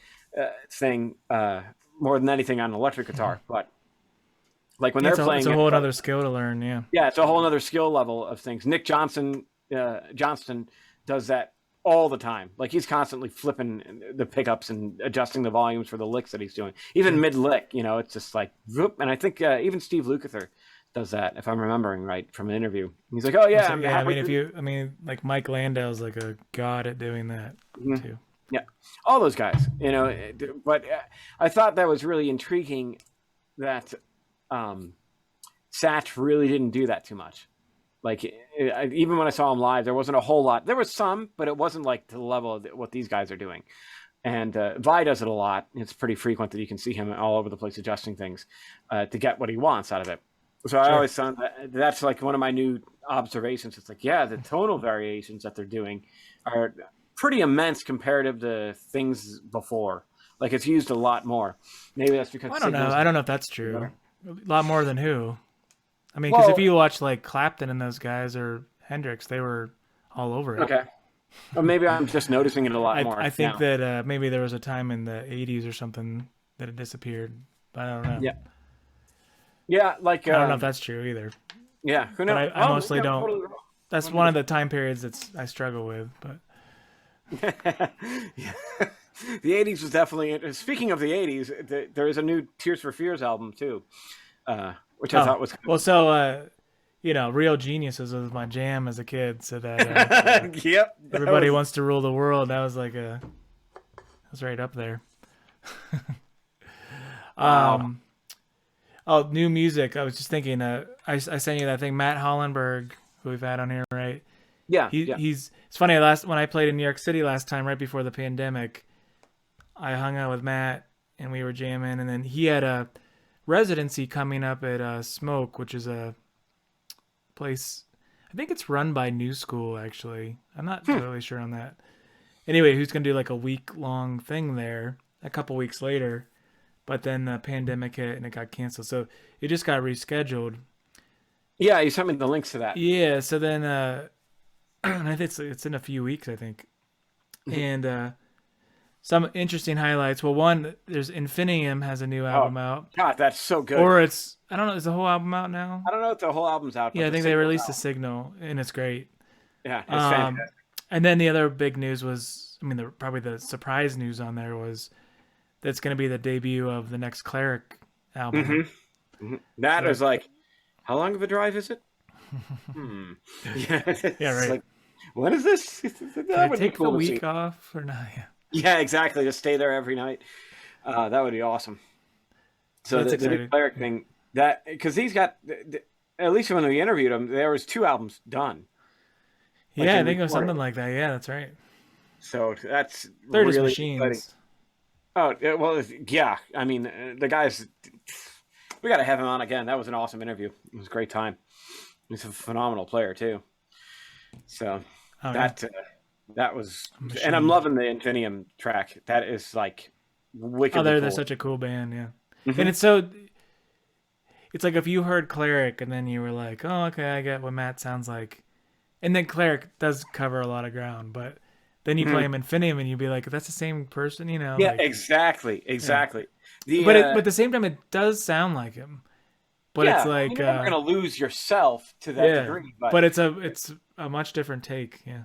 [SPEAKER 2] thing more than anything on electric guitar. But like when they're playing,
[SPEAKER 1] it's a whole other skill to learn. Yeah,
[SPEAKER 2] it's a whole other skill level of things. Nick Johnston does that all the time. Like he's constantly flipping the pickups and adjusting the volumes for the licks that he's doing, even mid lick. It's just like whoop. And I think even Steve Lukather does that, if I'm remembering right from an interview. He's like, oh yeah,
[SPEAKER 1] like Mike Landau's like a god at doing that too.
[SPEAKER 2] Yeah, all those guys, but I thought that was really intriguing that Satch really didn't do that too much. Like even when I saw him live, there wasn't a whole lot. There was some, but it wasn't like to the level of what these guys are doing. And Vi does it a lot. It's pretty frequent that you can see him all over the place adjusting things to get what he wants out of it. So I always found that's like one of my new observations. It's like, the tonal variations that they're doing are pretty immense comparative to things before. Like it's used a lot more. Maybe that's because
[SPEAKER 1] I don't know. I don't know if that's true. A lot more than who? I mean, because if you watch like Clapton and those guys or Hendrix, they were all over it.
[SPEAKER 2] Okay. Well, maybe I'm just noticing it a lot more.
[SPEAKER 1] I think that maybe there was a time in the 80s or something that it disappeared, but I don't know.
[SPEAKER 2] Yeah. Yeah, like
[SPEAKER 1] I don't know if that's true either.
[SPEAKER 2] Yeah, who knows?
[SPEAKER 1] But I mostly don't. Totally that's one of the time periods I struggle with. But
[SPEAKER 2] yeah. The 80s was definitely. Speaking of the 80s, there is a new Tears for Fears album too, which I
[SPEAKER 1] Oh,
[SPEAKER 2] thought was
[SPEAKER 1] well, so Real Geniuses was my jam as a kid. So that
[SPEAKER 2] yep, that
[SPEAKER 1] Everybody
[SPEAKER 2] was
[SPEAKER 1] Wants to Rule the World. That was was right up there.
[SPEAKER 2] wow.
[SPEAKER 1] Um, oh, new music. I was just thinking. I sent you that thing. Matt Hollenberg, who we've had on here, right?
[SPEAKER 2] Yeah, yeah.
[SPEAKER 1] He's. It's funny. When I played in New York City last time, right before the pandemic, I hung out with Matt and we were jamming, and then he had a residency coming up at Smoke, which is a place. I think it's run by New School. Actually, I'm not totally sure on that. Anyway, who's gonna do like a week long thing there? A couple weeks later, but then the pandemic hit and it got canceled, so it just got rescheduled.
[SPEAKER 2] Yeah, you sent me the links to that.
[SPEAKER 1] Yeah, so then I think it's in a few weeks, I think, and some interesting highlights. Well, one, there's Infinium has a new
[SPEAKER 2] Oh,
[SPEAKER 1] album out,
[SPEAKER 2] God, that's so good.
[SPEAKER 1] or it's I don't know, is the whole album out now?
[SPEAKER 2] I don't know if the whole album's out, but
[SPEAKER 1] Yeah, I
[SPEAKER 2] the
[SPEAKER 1] think they
[SPEAKER 2] single's
[SPEAKER 1] released a
[SPEAKER 2] out.
[SPEAKER 1] signal, and it's great.
[SPEAKER 2] Yeah, it's
[SPEAKER 1] Um,
[SPEAKER 2] fantastic.
[SPEAKER 1] and then the other big news was, I mean, probably the surprise news on there was that's going to be the debut of the next Cleric album.
[SPEAKER 2] That
[SPEAKER 1] So
[SPEAKER 2] is like, how long of a drive is it? Hmm. Yeah,
[SPEAKER 1] yeah,
[SPEAKER 2] it's
[SPEAKER 1] right.
[SPEAKER 2] like, when is this?
[SPEAKER 1] Can I
[SPEAKER 2] That would be
[SPEAKER 1] take the
[SPEAKER 2] cool to see.
[SPEAKER 1] week off or not? Yeah.
[SPEAKER 2] Yeah, exactly. Just stay there every night. That would be awesome.
[SPEAKER 1] So
[SPEAKER 2] So
[SPEAKER 1] that's
[SPEAKER 2] the new
[SPEAKER 1] exciting.
[SPEAKER 2] Cleric
[SPEAKER 1] Yeah.
[SPEAKER 2] thing, that because he's got at least when we interviewed him, there was 2 albums done, like
[SPEAKER 1] Yeah, I
[SPEAKER 2] in
[SPEAKER 1] think it was
[SPEAKER 2] recording.
[SPEAKER 1] something like that. Yeah, that's right.
[SPEAKER 2] So that's
[SPEAKER 1] They're just
[SPEAKER 2] really exciting.
[SPEAKER 1] machines.
[SPEAKER 2] Oh yeah, well, yeah. I mean, the guys. We got to have him on again. That was an awesome interview. It was a great time. He's a phenomenal player too. So
[SPEAKER 1] Oh yeah,
[SPEAKER 2] that that was,
[SPEAKER 1] a
[SPEAKER 2] and I'm
[SPEAKER 1] machine.
[SPEAKER 2] loving the Infinium track. That is like
[SPEAKER 1] Oh,
[SPEAKER 2] wickedly
[SPEAKER 1] they're
[SPEAKER 2] cool.
[SPEAKER 1] such a cool band. Yeah, and
[SPEAKER 2] Hmm.
[SPEAKER 1] it's like if you heard Cleric and then you were like, oh, okay, I get what Matt sounds like, and then Cleric does cover a lot of ground, but then you
[SPEAKER 2] Hmm.
[SPEAKER 1] play him Infinium and you'd be like, that's the same person,
[SPEAKER 2] Yeah,
[SPEAKER 1] like
[SPEAKER 2] exactly,
[SPEAKER 1] yeah.
[SPEAKER 2] exactly. The
[SPEAKER 1] But at the same time, it does sound like him. But it's
[SPEAKER 2] yeah, I mean,
[SPEAKER 1] like,
[SPEAKER 2] you're never gonna lose yourself to that
[SPEAKER 1] yeah.
[SPEAKER 2] degree, but
[SPEAKER 1] But it's a much different take. Yeah.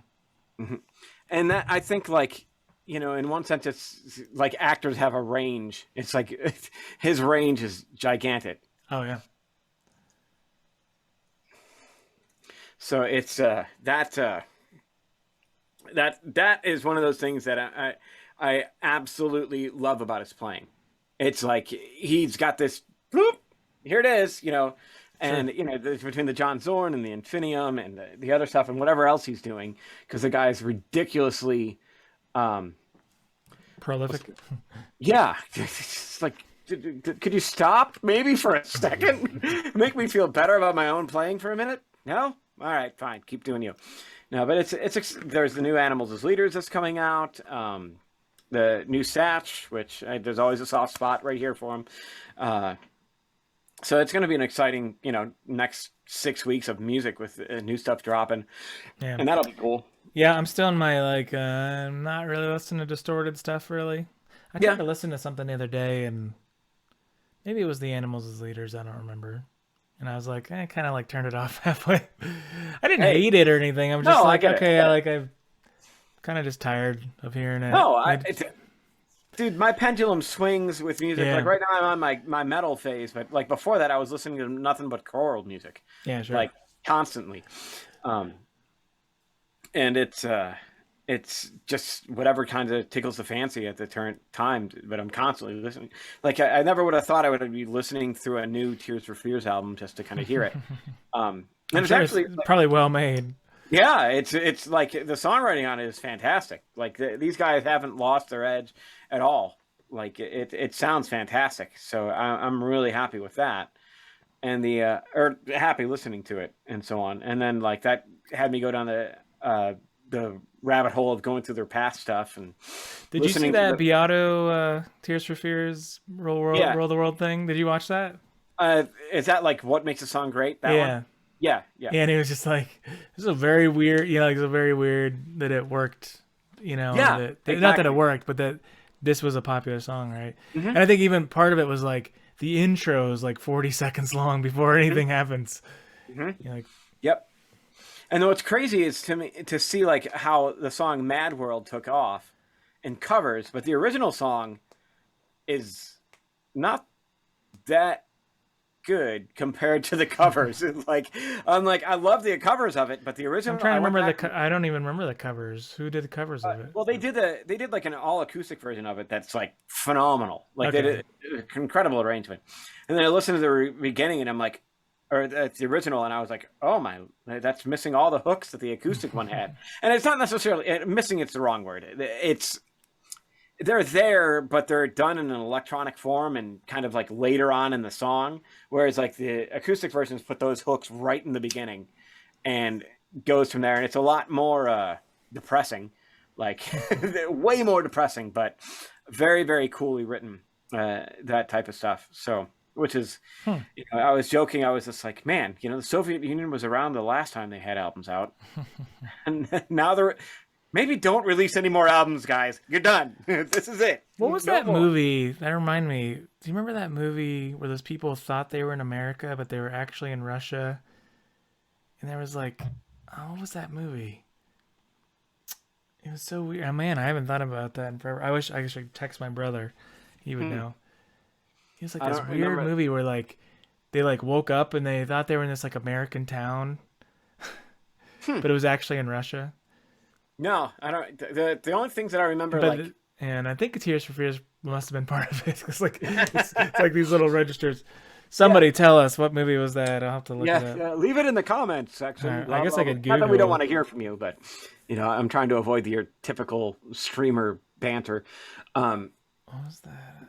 [SPEAKER 2] mhm. And that I think like in one sense, it's like actors have a range. It's like his range is gigantic.
[SPEAKER 1] Oh yeah.
[SPEAKER 2] So it's that is one of those things that I absolutely love about his playing. It's like he's got this bloop, here it is,
[SPEAKER 1] Sure.
[SPEAKER 2] and between the John Zorn and the Infinium and the other stuff and whatever else he's doing, because the guy's ridiculously, um,
[SPEAKER 1] Prolific.
[SPEAKER 2] yeah, it's like. Could you stop maybe for a second? Make me feel better about my own playing for a minute? No? All right, fine. Keep doing you. No, but there's the new Animals as Leaders that's coming out. The new Satch, which there's always a soft spot right here for him. Uh, so it's going to be an exciting, next 6 weeks of music with new stuff dropping,
[SPEAKER 1] Yeah.
[SPEAKER 2] and that'll be cool.
[SPEAKER 1] Yeah, I'm still in my I'm not really listening to distorted stuff really. I tried
[SPEAKER 2] Yeah.
[SPEAKER 1] to listen to something the other day and maybe it was the Animals as Leaders, I don't remember. And I was like, I kind of like turned it off halfway. I didn't
[SPEAKER 2] Hey,
[SPEAKER 1] hate it or anything. I'm just
[SPEAKER 2] no, I
[SPEAKER 1] like,
[SPEAKER 2] get it. I
[SPEAKER 1] okay,
[SPEAKER 2] get it.
[SPEAKER 1] I'm kind of just tired of hearing it.
[SPEAKER 2] No,
[SPEAKER 1] Maybe,
[SPEAKER 2] dude, my pendulum swings with music. Like
[SPEAKER 1] yeah,
[SPEAKER 2] right now, I'm on my metal phase, but like before that, I was listening to nothing but choral music,
[SPEAKER 1] yeah, sure.
[SPEAKER 2] like constantly. Um, and it's just whatever kind of tickles the fancy at the current time. But I'm constantly listening. Like I never would have thought I would be listening through a new Tears for Fears album just to kind of hear it. And
[SPEAKER 1] I'm
[SPEAKER 2] it's
[SPEAKER 1] sure it's
[SPEAKER 2] actually
[SPEAKER 1] probably well made.
[SPEAKER 2] yeah, it's like the songwriting on it is fantastic. Like these guys haven't lost their edge at all. Like it sounds fantastic. So I'm really happy with that, and or happy listening to it and so on. And then like that had me go down the rabbit hole of going through their past stuff and
[SPEAKER 1] Did you see
[SPEAKER 2] listening to
[SPEAKER 1] that
[SPEAKER 2] the
[SPEAKER 1] Beato Tears for Fears
[SPEAKER 2] yeah.
[SPEAKER 1] Roll the World thing? Did you watch that?
[SPEAKER 2] Is that like what makes a song great? That one?
[SPEAKER 1] Yeah.
[SPEAKER 2] Yeah, yeah.
[SPEAKER 1] And it was just like this is a very weird, like it's a very weird that it worked,
[SPEAKER 2] Yeah,
[SPEAKER 1] not that it
[SPEAKER 2] exactly.
[SPEAKER 1] worked, but that this was a popular song, right?
[SPEAKER 2] Hmm.
[SPEAKER 1] And I think even part of it was like the intro is like 40 seconds long before anything happens.
[SPEAKER 2] Hmm.
[SPEAKER 1] You're like,
[SPEAKER 2] Yep. And what's crazy is to me to see like how the song Mad World took off in covers, but the original song is not that good compared to the covers. It's like I'm like I love the covers of it, but the
[SPEAKER 1] I'm
[SPEAKER 2] original.
[SPEAKER 1] trying to
[SPEAKER 2] I went
[SPEAKER 1] remember
[SPEAKER 2] back.
[SPEAKER 1] I don't even remember the covers. Who did the covers of it?
[SPEAKER 2] Well, they did like an all acoustic version of it that's like phenomenal. Like they
[SPEAKER 1] Okay.
[SPEAKER 2] did an incredible arrangement. And then I listened to the beginning, and I'm like, or that's the original, and I was like, oh my, that's missing all the hooks that the acoustic one had. And it's not necessarily missing; it's the wrong word. It's they're there, but they're done in an electronic form and kind of like later on in the song. Whereas like the acoustic versions put those hooks right in the beginning and goes from there, and it's a lot more depressing, like way more depressing, but very very coolly written, that type of stuff. So, which is,
[SPEAKER 1] Hmm.
[SPEAKER 2] I was joking. I was just like, man, the Soviet Union was around the last time they had albums out, and now they're maybe don't release any more albums, guys. You're done. This is it.
[SPEAKER 1] What was
[SPEAKER 2] No
[SPEAKER 1] that
[SPEAKER 2] more.
[SPEAKER 1] movie? That remind me. Do you remember that movie where those people thought they were in America, but they were actually in Russia? And there was like, oh, what was that movie? It was so weird. Oh man, I haven't thought about that in forever. I wish I could text my brother. He would know. It was like
[SPEAKER 2] I
[SPEAKER 1] this
[SPEAKER 2] don't
[SPEAKER 1] weird
[SPEAKER 2] remember.
[SPEAKER 1] movie where like they like woke up and they thought they were in this like American town, but it was actually in Russia.
[SPEAKER 2] No, I don't. The only things that I remember,
[SPEAKER 1] But
[SPEAKER 2] like,
[SPEAKER 1] and I think Tears for Fears must have been part of it. It's like it's like these little registers. Somebody tell us what movie was that? I'll have to look it up.
[SPEAKER 2] yeah, leave it in the comments section.
[SPEAKER 1] I guess I could
[SPEAKER 2] Not that we don't
[SPEAKER 1] Google.
[SPEAKER 2] want to hear from you, but I'm trying to avoid your typical streamer banter. Um,
[SPEAKER 1] What was that?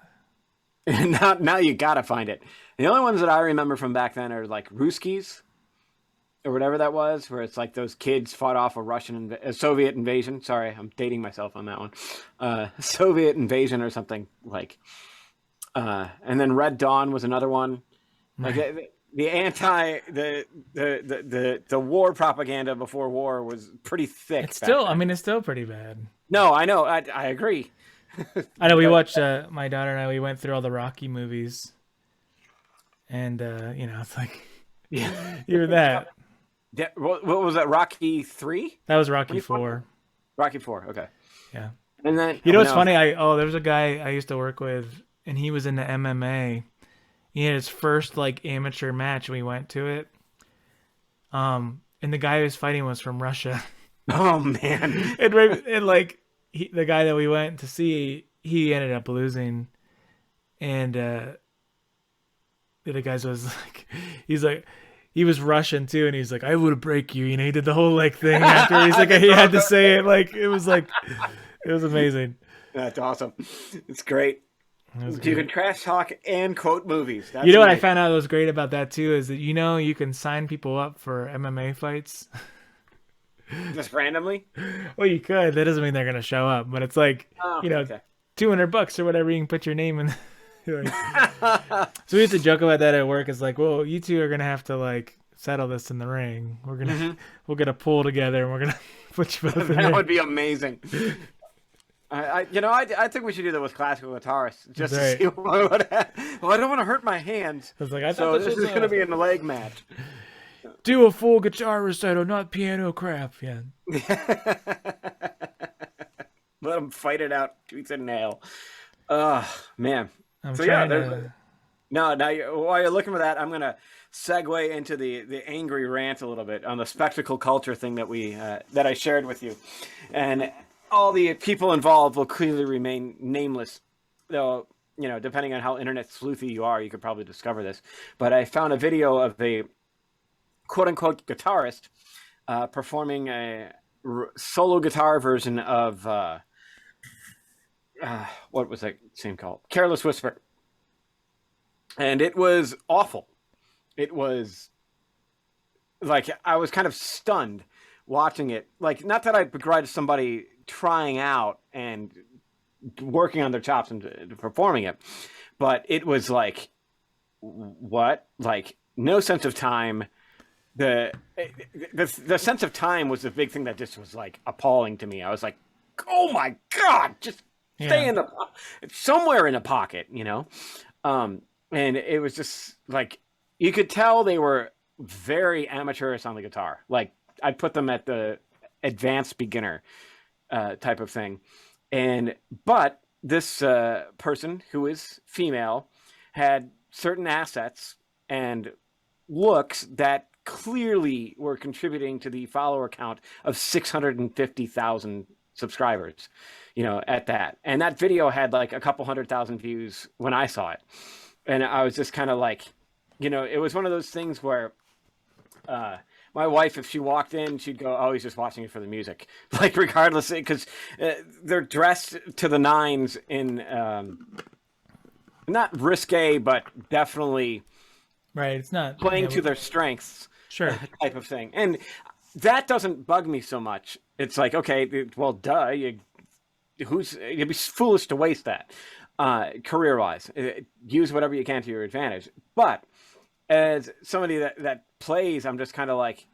[SPEAKER 2] and now you gotta find it. The only ones that I remember from back then are like Ruskies or whatever that was, where it's like those kids fought off a Soviet invasion. Sorry, I'm dating myself on that one. Soviet invasion or something like. And then Red Dawn was another one. Like the anti the war propaganda before war was pretty thick.
[SPEAKER 1] It's
[SPEAKER 2] back
[SPEAKER 1] still.
[SPEAKER 2] then.
[SPEAKER 1] I mean, it's still pretty bad.
[SPEAKER 2] No, I know. I agree.
[SPEAKER 1] I know. We
[SPEAKER 2] But
[SPEAKER 1] watched. My daughter and I. We went through all the Rocky movies, and it's like
[SPEAKER 2] yeah,
[SPEAKER 1] even that.
[SPEAKER 2] what was that? Rocky 3?
[SPEAKER 1] That was Rocky 4.
[SPEAKER 2] Rocky 4. Okay.
[SPEAKER 1] Yeah.
[SPEAKER 2] And then
[SPEAKER 1] You know what's
[SPEAKER 2] no.
[SPEAKER 1] funny? There was a guy I used to work with, and he was into MMA. He had his first like amateur match. We went to it. And the guy who was fighting was from Russia.
[SPEAKER 2] Oh man.
[SPEAKER 1] and like the guy that we went to see, he ended up losing, and the other guys was like, he was Russian too, and he's like, I would break you. He did the whole like thing after. He's like, he had to say it. Like it was amazing.
[SPEAKER 2] That's awesome. It's great.
[SPEAKER 1] It was
[SPEAKER 2] You
[SPEAKER 1] great.
[SPEAKER 2] can trash talk and quote movies. That's
[SPEAKER 1] You know what I
[SPEAKER 2] amazing.
[SPEAKER 1] found out was great about that too is that you can sign people up for MMA fights.
[SPEAKER 2] Just randomly.
[SPEAKER 1] Well, you could. That doesn't mean they're gonna show up, but it's like
[SPEAKER 2] Oh, okay.
[SPEAKER 1] $200 or whatever. You can put your name in. Like, so we used to joke about that at work. It's like, well, you two are gonna have to like settle this in the ring. We'll get a pool together and we're gonna put you both in
[SPEAKER 2] That
[SPEAKER 1] there.
[SPEAKER 2] would be amazing. I think we should do that with classical guitarists just to
[SPEAKER 1] Right.
[SPEAKER 2] see what happens. Well, I don't want to hurt my hands,
[SPEAKER 1] I was like, I
[SPEAKER 2] so
[SPEAKER 1] thought
[SPEAKER 2] this is going to be in the leg match.
[SPEAKER 1] do a full guitar recital, not piano crap. Yeah.
[SPEAKER 2] Let them fight it out tooth and nail. Oh man.
[SPEAKER 1] I'm
[SPEAKER 2] So
[SPEAKER 1] trying
[SPEAKER 2] yeah,
[SPEAKER 1] to.
[SPEAKER 2] no. Now, while you're looking for that, I'm gonna segue into the angry rant a little bit on the spectacle culture thing that I shared with you, and all the people involved will clearly remain nameless, though. Depending on how internet sleuthy you are, you could probably discover this. But I found a video of a quote unquote guitarist performing a solo guitar version of what was that scene called? Careless Whisper. And it was awful. It was like I was kind of stunned watching it. Like, not that I begrudge somebody trying out and working on their chops and performing it, but it was like, what? Like, no sense of time. The sense of time was the big thing that just was like appalling to me. I was like, oh my god, just stay
[SPEAKER 1] Yeah.
[SPEAKER 2] somewhere in a pocket, and it was just like you could tell they were very amateurish on the guitar. Like, I'd put them at the advanced beginner type of thing. But this person who is female had certain assets and looks that clearly were contributing to the follower count of 650,000 subscribers, at that. And that video had like a couple 100,000 views when I saw it. And I was just kind of like, it was one of those things where my wife, if she walked in, she'd go, "Oh, he's just watching it for the music." Like, regardless, because they're dressed to the nines in not risque, but definitely
[SPEAKER 1] Right. It's not
[SPEAKER 2] playing to their strengths,
[SPEAKER 1] sure.
[SPEAKER 2] type of thing. And that doesn't bug me so much. It's like, okay, well, duh, you'd be foolish to waste that career-wise. Use whatever you can to your advantage. But as somebody that plays, I'm just kind of like,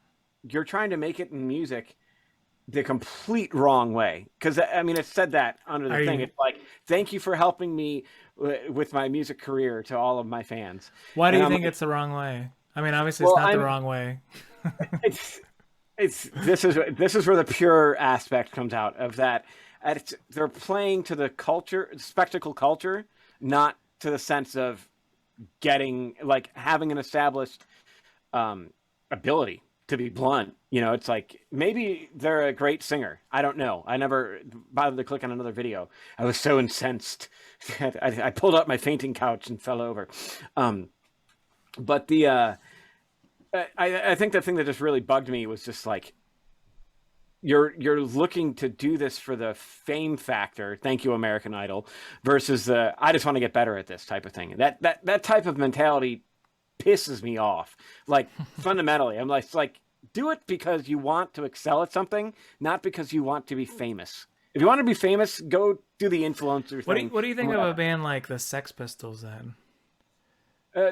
[SPEAKER 2] you're trying to make it in music the complete wrong way. Because, I mean, it said that under the thing. It's like, thank you for helping me with my music career to all of my fans.
[SPEAKER 1] Why do you think it's the wrong way? I mean, obviously it's not the wrong way.
[SPEAKER 2] This is where the pure aspect comes out of that. They're playing to the culture, spectacle culture, not to the sense of having an established ability, to be blunt. It's like, maybe they're a great singer. I don't know. I never bothered to click on another video. I was so incensed that I pulled up my fainting couch and fell over. But I think the thing that just really bugged me was just like, you're looking to do this for the fame factor. Thank you, American Idol, versus I just want to get better at this type of thing. That type of mentality pisses me off. Like, fundamentally, I'm like, do it because you want to excel at something, not because you want to be famous. If you want to be famous, go do the influencer thing.
[SPEAKER 1] What do you think of a band like the Sex Pistols then?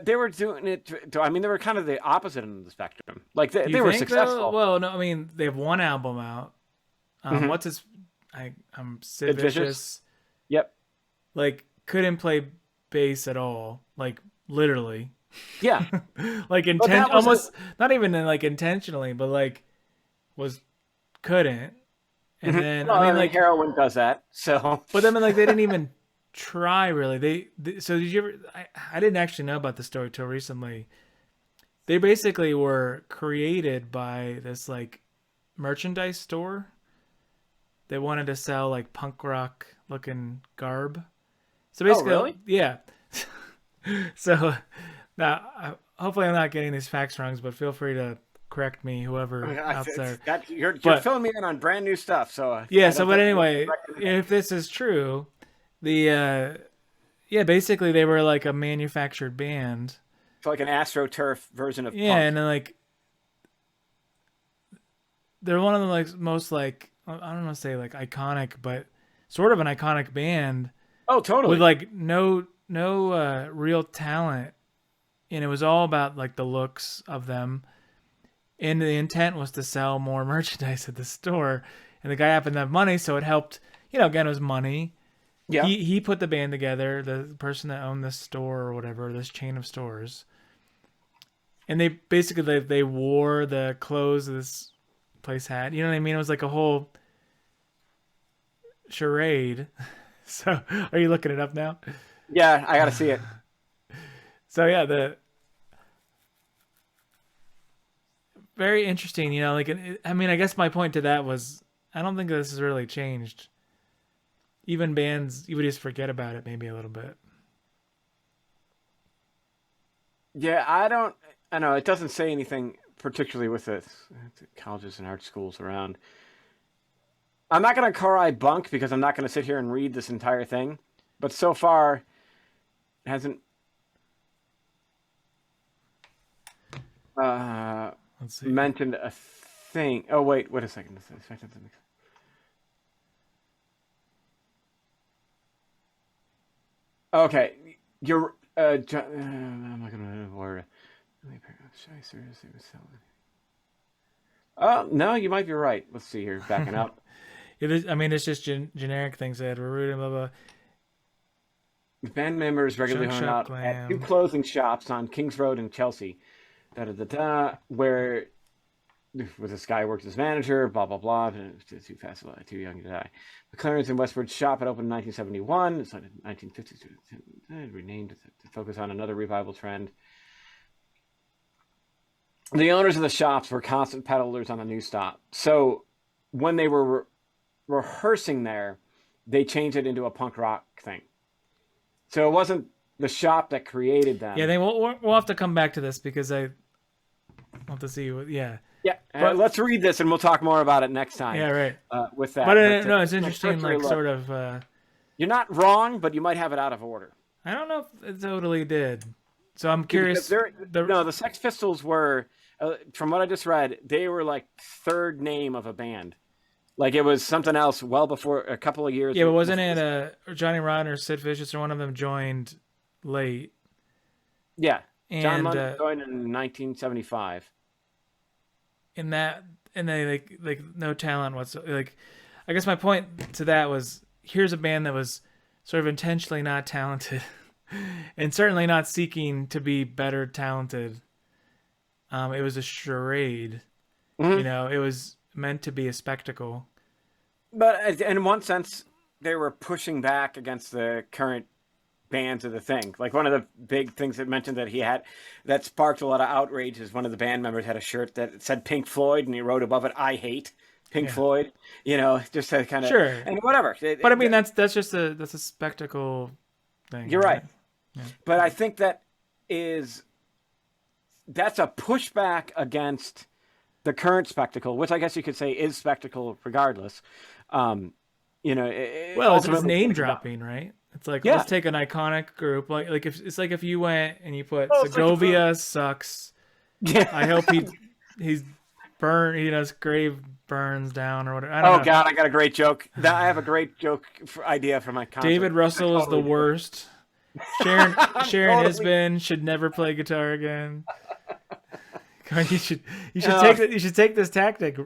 [SPEAKER 2] They were doing it. I mean, they were kind of the opposite end of the spectrum. Like, they were
[SPEAKER 1] think,
[SPEAKER 2] successful.
[SPEAKER 1] Though? Well, no, I mean, they have one album out. What's his? I'm Sid Vicious.
[SPEAKER 2] Yep.
[SPEAKER 1] Like, couldn't play bass at all. Like, literally.
[SPEAKER 2] Yeah.
[SPEAKER 1] Like, not even like intentionally, but like couldn't. And then
[SPEAKER 2] well, I mean, like, heroin does that. So,
[SPEAKER 1] but then like they didn't even try really. So did you ever? I didn't actually know about the story till recently. They basically were created by this like merchandise store. They wanted to sell like punk rock looking garb. So basically,
[SPEAKER 2] really?
[SPEAKER 1] Yeah. So now, hopefully, I'm not getting these facts wrong, but feel free to correct me, whoever out there.
[SPEAKER 2] You're filling me in on brand new stuff. So
[SPEAKER 1] yeah. So, but anyway, if this is true, basically they were like a manufactured band.
[SPEAKER 2] It's like an AstroTurf version of
[SPEAKER 1] punk. And then like they're one of the like most like, I don't want to say like iconic, but sort of an iconic band.
[SPEAKER 2] Oh, totally.
[SPEAKER 1] With like no real talent, and it was all about like the looks of them. And the intent was to sell more merchandise at the store, and the guy happened to have money, so it helped. Again, it was money.
[SPEAKER 2] Yeah.
[SPEAKER 1] He put the band together, the person that owned this store or whatever, this chain of stores. And they basically they wore the clothes this place had. You know what I mean? It was like a whole charade. So, are you looking it up now?
[SPEAKER 2] Yeah, I gotta see it.
[SPEAKER 1] So yeah, very interesting. Like I mean, I guess my point to that was I don't think this has really changed. Even bands, you would just forget about it maybe a little bit.
[SPEAKER 2] Yeah, I know it doesn't say anything particularly with the colleges and art schools around. I'm not going to cry bunk because I'm not going to sit here and read this entire thing. But so far, it hasn't mentioned a thing. Oh, wait a second. Okay, you're. I'm not going to word. Oh, no, you might be right. Let's see here. Backing up.
[SPEAKER 1] I mean, it's just generic things that we're reading, blah, blah.
[SPEAKER 2] The band members regularly hung out at 2 clothing shops on Kings Road in Chelsea. Where this guy worked as manager, blah, blah, blah. Too fast, too young to die. The Clarence and Westward shop had opened in 1971. It's like 1950s. Renamed to focus on another revival trend. the owners of the shops were constant peddlers on the new stop. So when they were rehearsing there, they changed it into a punk rock thing. So it wasn't the shop that created
[SPEAKER 1] Yeah,
[SPEAKER 2] them.
[SPEAKER 1] they we'll have to come back to this because I want to see what. Yeah,
[SPEAKER 2] Yeah,
[SPEAKER 1] but
[SPEAKER 2] let's read this and we'll talk more about it next time.
[SPEAKER 1] yeah, right.
[SPEAKER 2] With that,
[SPEAKER 1] But
[SPEAKER 2] but
[SPEAKER 1] no, it's
[SPEAKER 2] like,
[SPEAKER 1] interesting.
[SPEAKER 2] cursory
[SPEAKER 1] Like
[SPEAKER 2] look.
[SPEAKER 1] sort of.
[SPEAKER 2] You're not wrong, but you might have it out of order.
[SPEAKER 1] I don't know if it totally did. So I'm
[SPEAKER 2] Because
[SPEAKER 1] curious.
[SPEAKER 2] the Sex Pistols were, from what I just read, they were like third name of a band. Like it was something else well before a couple of years.
[SPEAKER 1] Yeah, but wasn't it Johnny Rotten or Sid Vicious or one of them joined late?
[SPEAKER 2] Yeah, John
[SPEAKER 1] And
[SPEAKER 2] London joined in 1975.
[SPEAKER 1] in that, and they like no talent whatsoever. Like, I guess my point to that was here's a band that was sort of intentionally not talented, and certainly not seeking to be better talented. It was a charade.
[SPEAKER 2] Mhm.
[SPEAKER 1] It was meant to be a spectacle.
[SPEAKER 2] But in one sense, they were pushing back against the current bands of the thing. Like one of the big things that mentioned that he had that sparked a lot of outrage is one of the band members had a shirt that said Pink Floyd and he wrote above it, "I hate Pink
[SPEAKER 1] Yeah.
[SPEAKER 2] Floyd." Just to kind of
[SPEAKER 1] Sure.
[SPEAKER 2] and whatever.
[SPEAKER 1] But I mean, that's just that's a spectacle thing.
[SPEAKER 2] You're right.
[SPEAKER 1] Yeah.
[SPEAKER 2] But I think that's a pushback against the current spectacle, which I guess you could say is spectacle regardless. Well,
[SPEAKER 1] it's name dropping, right? It's like
[SPEAKER 2] Yeah.
[SPEAKER 1] let's take an iconic group, like if it's like if you went and you put
[SPEAKER 2] Oh, it's like
[SPEAKER 1] Segovia sucks.
[SPEAKER 2] Yeah.
[SPEAKER 1] I hope he's burned. His grave burns down or whatever. I don't
[SPEAKER 2] Oh
[SPEAKER 1] know.
[SPEAKER 2] God, I got a great joke. I have a great joke idea for my concert.
[SPEAKER 1] David Russell is the
[SPEAKER 2] Totally.
[SPEAKER 1] worst. Sharon
[SPEAKER 2] Totally.
[SPEAKER 1] Isbin should never play guitar again. God, you should
[SPEAKER 2] Oh.
[SPEAKER 1] take this tactic,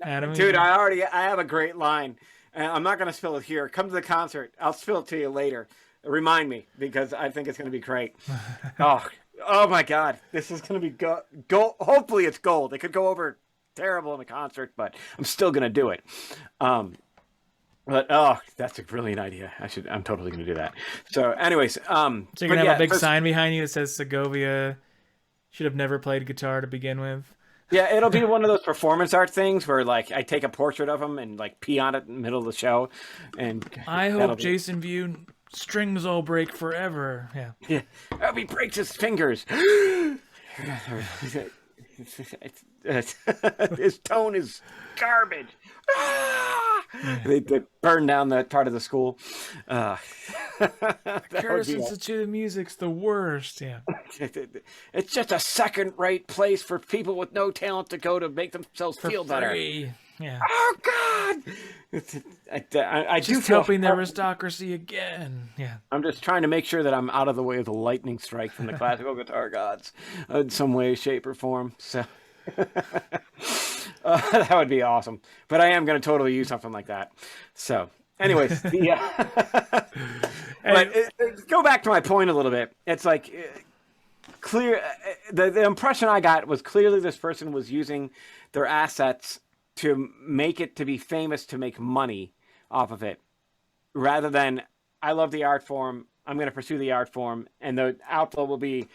[SPEAKER 1] Adam.
[SPEAKER 2] Dude, I have a great line. I'm not going to spill it here. Come to the concert. I'll spill it to you later. Remind me because I think it's going to be great. Oh my God, this is going to be gold. Hopefully, it's gold. It could go over terrible in the concert, but I'm still going to do it. But that's a brilliant idea. I'm totally going to do that. So, anyways,
[SPEAKER 1] So you're gonna have a big sign behind you that says Segovia should have never played guitar to begin with.
[SPEAKER 2] Yeah, it'll be one of those performance art things where like I take a portrait of him and like pee on it in the middle of the show, and
[SPEAKER 1] I
[SPEAKER 2] that'll
[SPEAKER 1] hope
[SPEAKER 2] be-
[SPEAKER 1] Jason View strings all break forever. Yeah.
[SPEAKER 2] Yeah, I hope he breaks his fingers. His tone is garbage. They burn down that part of the school. That would be
[SPEAKER 1] To the music's the worst. Yeah.
[SPEAKER 2] it's just a second-rate place for people with no talent to go to make themselves
[SPEAKER 1] For
[SPEAKER 2] feel better.
[SPEAKER 1] free. Yeah.
[SPEAKER 2] Oh God! I do
[SPEAKER 1] Just
[SPEAKER 2] feel
[SPEAKER 1] helping the aristocracy again. Yeah.
[SPEAKER 2] I'm just trying to make sure that I'm out of the way of the lightning strike from the classical guitar gods in some way, shape, or form. So that would be awesome. But I am going to totally use something like that. So, anyways, go back to my point a little bit. It's like clear. The impression I got was clearly this person was using their assets to make it to be famous to make money off of it, rather than I love the art form. I'm going to pursue the art form, and the outflow will be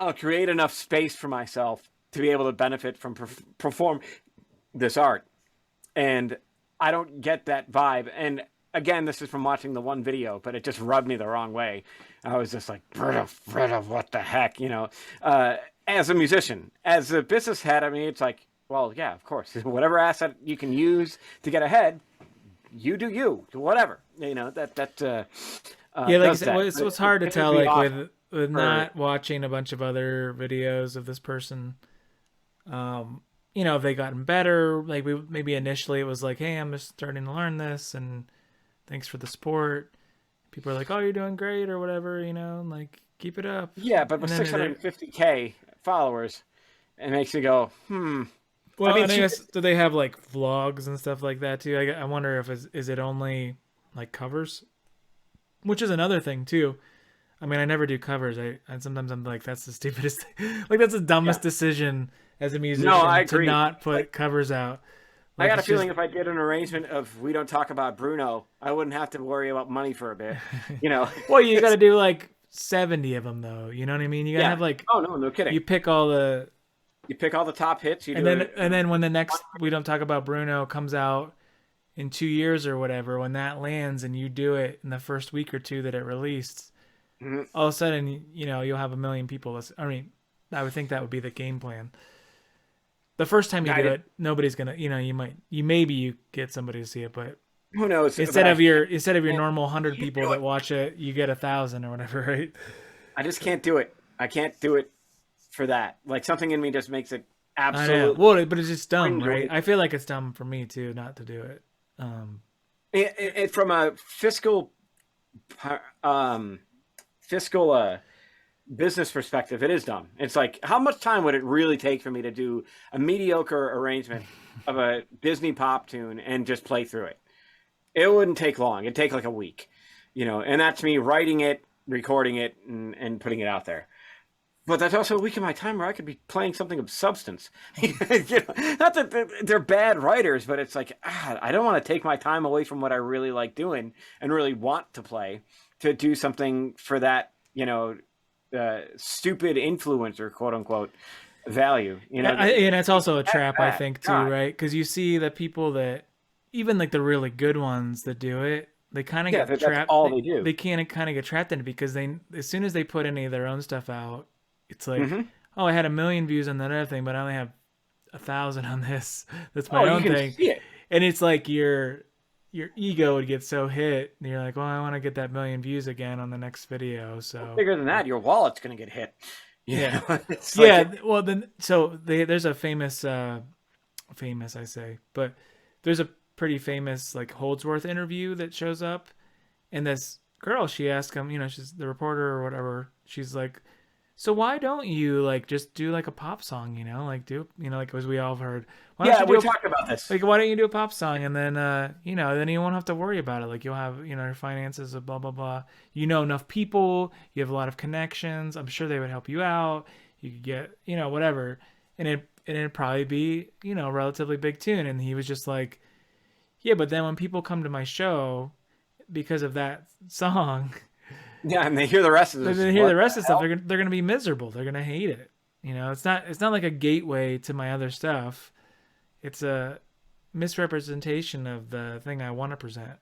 [SPEAKER 2] I'll create enough space for myself to be able to benefit from perform this art. And I don't get that vibe. And again, this is from watching the one video, but it just rubbed me the wrong way. I was just like, Britta, what the heck, as a musician, as a business head, I mean, it's like, well, yeah, of course, whatever asset you can use to get ahead, you do you, whatever,
[SPEAKER 1] Yeah, like I said, it's hard to tell, like
[SPEAKER 2] awesome
[SPEAKER 1] with not watching a bunch of other videos of this person. Have they gotten better? Like maybe initially it was like, hey, I'm just starting to learn this, and thanks for the support. People are like, oh, you're doing great or whatever, like keep it up.
[SPEAKER 2] Yeah, but with
[SPEAKER 1] And then
[SPEAKER 2] 650K followers, it makes you go,
[SPEAKER 1] Well,
[SPEAKER 2] I mean,
[SPEAKER 1] I guess do they have like vlogs and stuff like that too? I wonder if is it only like covers, which is another thing too. I mean, I never do covers. And sometimes I'm like, that's the stupidest thing. Like that's the dumbest decision as a musician
[SPEAKER 2] I
[SPEAKER 1] to
[SPEAKER 2] agree.
[SPEAKER 1] not put covers out.
[SPEAKER 2] I
[SPEAKER 1] Like,
[SPEAKER 2] got a
[SPEAKER 1] it's
[SPEAKER 2] feeling
[SPEAKER 1] just-
[SPEAKER 2] if I did an arrangement of We Don't Talk About Bruno, I wouldn't have to worry about money for a bit.
[SPEAKER 1] Well, you got to do like 70 of them though. You know what I mean? You got to have like
[SPEAKER 2] Oh, no kidding.
[SPEAKER 1] you pick all the
[SPEAKER 2] You pick all the top hits. You
[SPEAKER 1] And
[SPEAKER 2] do
[SPEAKER 1] then
[SPEAKER 2] it.
[SPEAKER 1] and then when the next we don't talk about Bruno comes out in 2 years or whatever, when that lands and you do it in the first week or two that it released,
[SPEAKER 2] Mhm.
[SPEAKER 1] all of a sudden you'll have a million people. I mean, I would think that would be the game plan. The first time you
[SPEAKER 2] I
[SPEAKER 1] do
[SPEAKER 2] did,
[SPEAKER 1] it, nobody's gonna, maybe you get somebody to see it, but
[SPEAKER 2] who knows? But
[SPEAKER 1] instead of your
[SPEAKER 2] can't,
[SPEAKER 1] normal
[SPEAKER 2] I
[SPEAKER 1] 100
[SPEAKER 2] can't
[SPEAKER 1] people
[SPEAKER 2] do
[SPEAKER 1] that
[SPEAKER 2] it.
[SPEAKER 1] watch it, you get 1,000 or whatever, right?
[SPEAKER 2] I just can't do it. I can't do it for that. Like something in me just makes it
[SPEAKER 1] I know.
[SPEAKER 2] absolutely
[SPEAKER 1] Well, but it's just dumb,
[SPEAKER 2] cringe.
[SPEAKER 1] right? I feel like it's dumb for me too not to do it. Um,
[SPEAKER 2] From a um, fiscal business perspective, it is dumb. It's like, how much time would it really take for me to do a mediocre arrangement of a Disney pop tune and just play through it? It wouldn't take long. It'd take like a week, and that's me writing it, recording it, and putting it out there. But that's also a week of my time where I could be playing something of substance. Not that they're bad writers, but it's like, I don't want to take my time away from what I really like doing and really want to play to do something for that, stupid influencer, quote unquote, value.
[SPEAKER 1] and it's also a
[SPEAKER 2] That's
[SPEAKER 1] trap, I
[SPEAKER 2] that.
[SPEAKER 1] think, too,
[SPEAKER 2] God.
[SPEAKER 1] right? Because you see the people that, even like the really good ones that do it, they kind of
[SPEAKER 2] Yeah,
[SPEAKER 1] get
[SPEAKER 2] that's
[SPEAKER 1] trapped.
[SPEAKER 2] all
[SPEAKER 1] They,
[SPEAKER 2] they do.
[SPEAKER 1] they can't kind of get trapped in it because as soon as they put any of their own stuff out, it's like,
[SPEAKER 2] Hmm.
[SPEAKER 1] oh, I had 1 million views on that other thing, but I only have 1,000 on this. That's
[SPEAKER 2] Oh,
[SPEAKER 1] my
[SPEAKER 2] you
[SPEAKER 1] own
[SPEAKER 2] can
[SPEAKER 1] thing,
[SPEAKER 2] see it.
[SPEAKER 1] and it's like your ego would get so hit, and you're like, well, I want to get that 1 million views again on the next video, so.
[SPEAKER 2] Bigger than that, your wallet's going to get hit.
[SPEAKER 1] Yeah.
[SPEAKER 2] It's like,
[SPEAKER 1] Yeah, well then there's a famous I say, but there's a pretty famous like Holdsworth interview that shows up, and this girl, she asked him, she's the reporter or whatever, she's like, so why don't you like just do like a pop song, like do, like as we all have heard, why don't
[SPEAKER 2] yeah,
[SPEAKER 1] you
[SPEAKER 2] we
[SPEAKER 1] do a
[SPEAKER 2] talked about this.
[SPEAKER 1] like why don't you do a pop song, and then then you won't have to worry about it, like you'll have your finances of blah blah blah, enough people, you have a lot of connections, I'm sure they would help you out, you could get whatever, and it'd probably be a relatively big tune. And he was just like, yeah, but then when people come to my show because of that song,
[SPEAKER 2] Yeah, and they hear the rest of
[SPEAKER 1] then
[SPEAKER 2] this.
[SPEAKER 1] they hear
[SPEAKER 2] What
[SPEAKER 1] the
[SPEAKER 2] the
[SPEAKER 1] rest of the stuff,
[SPEAKER 2] hell?
[SPEAKER 1] they're gonna be miserable, they're gonna hate it. It's not like a gateway to my other stuff, it's a misrepresentation of the thing I want to present.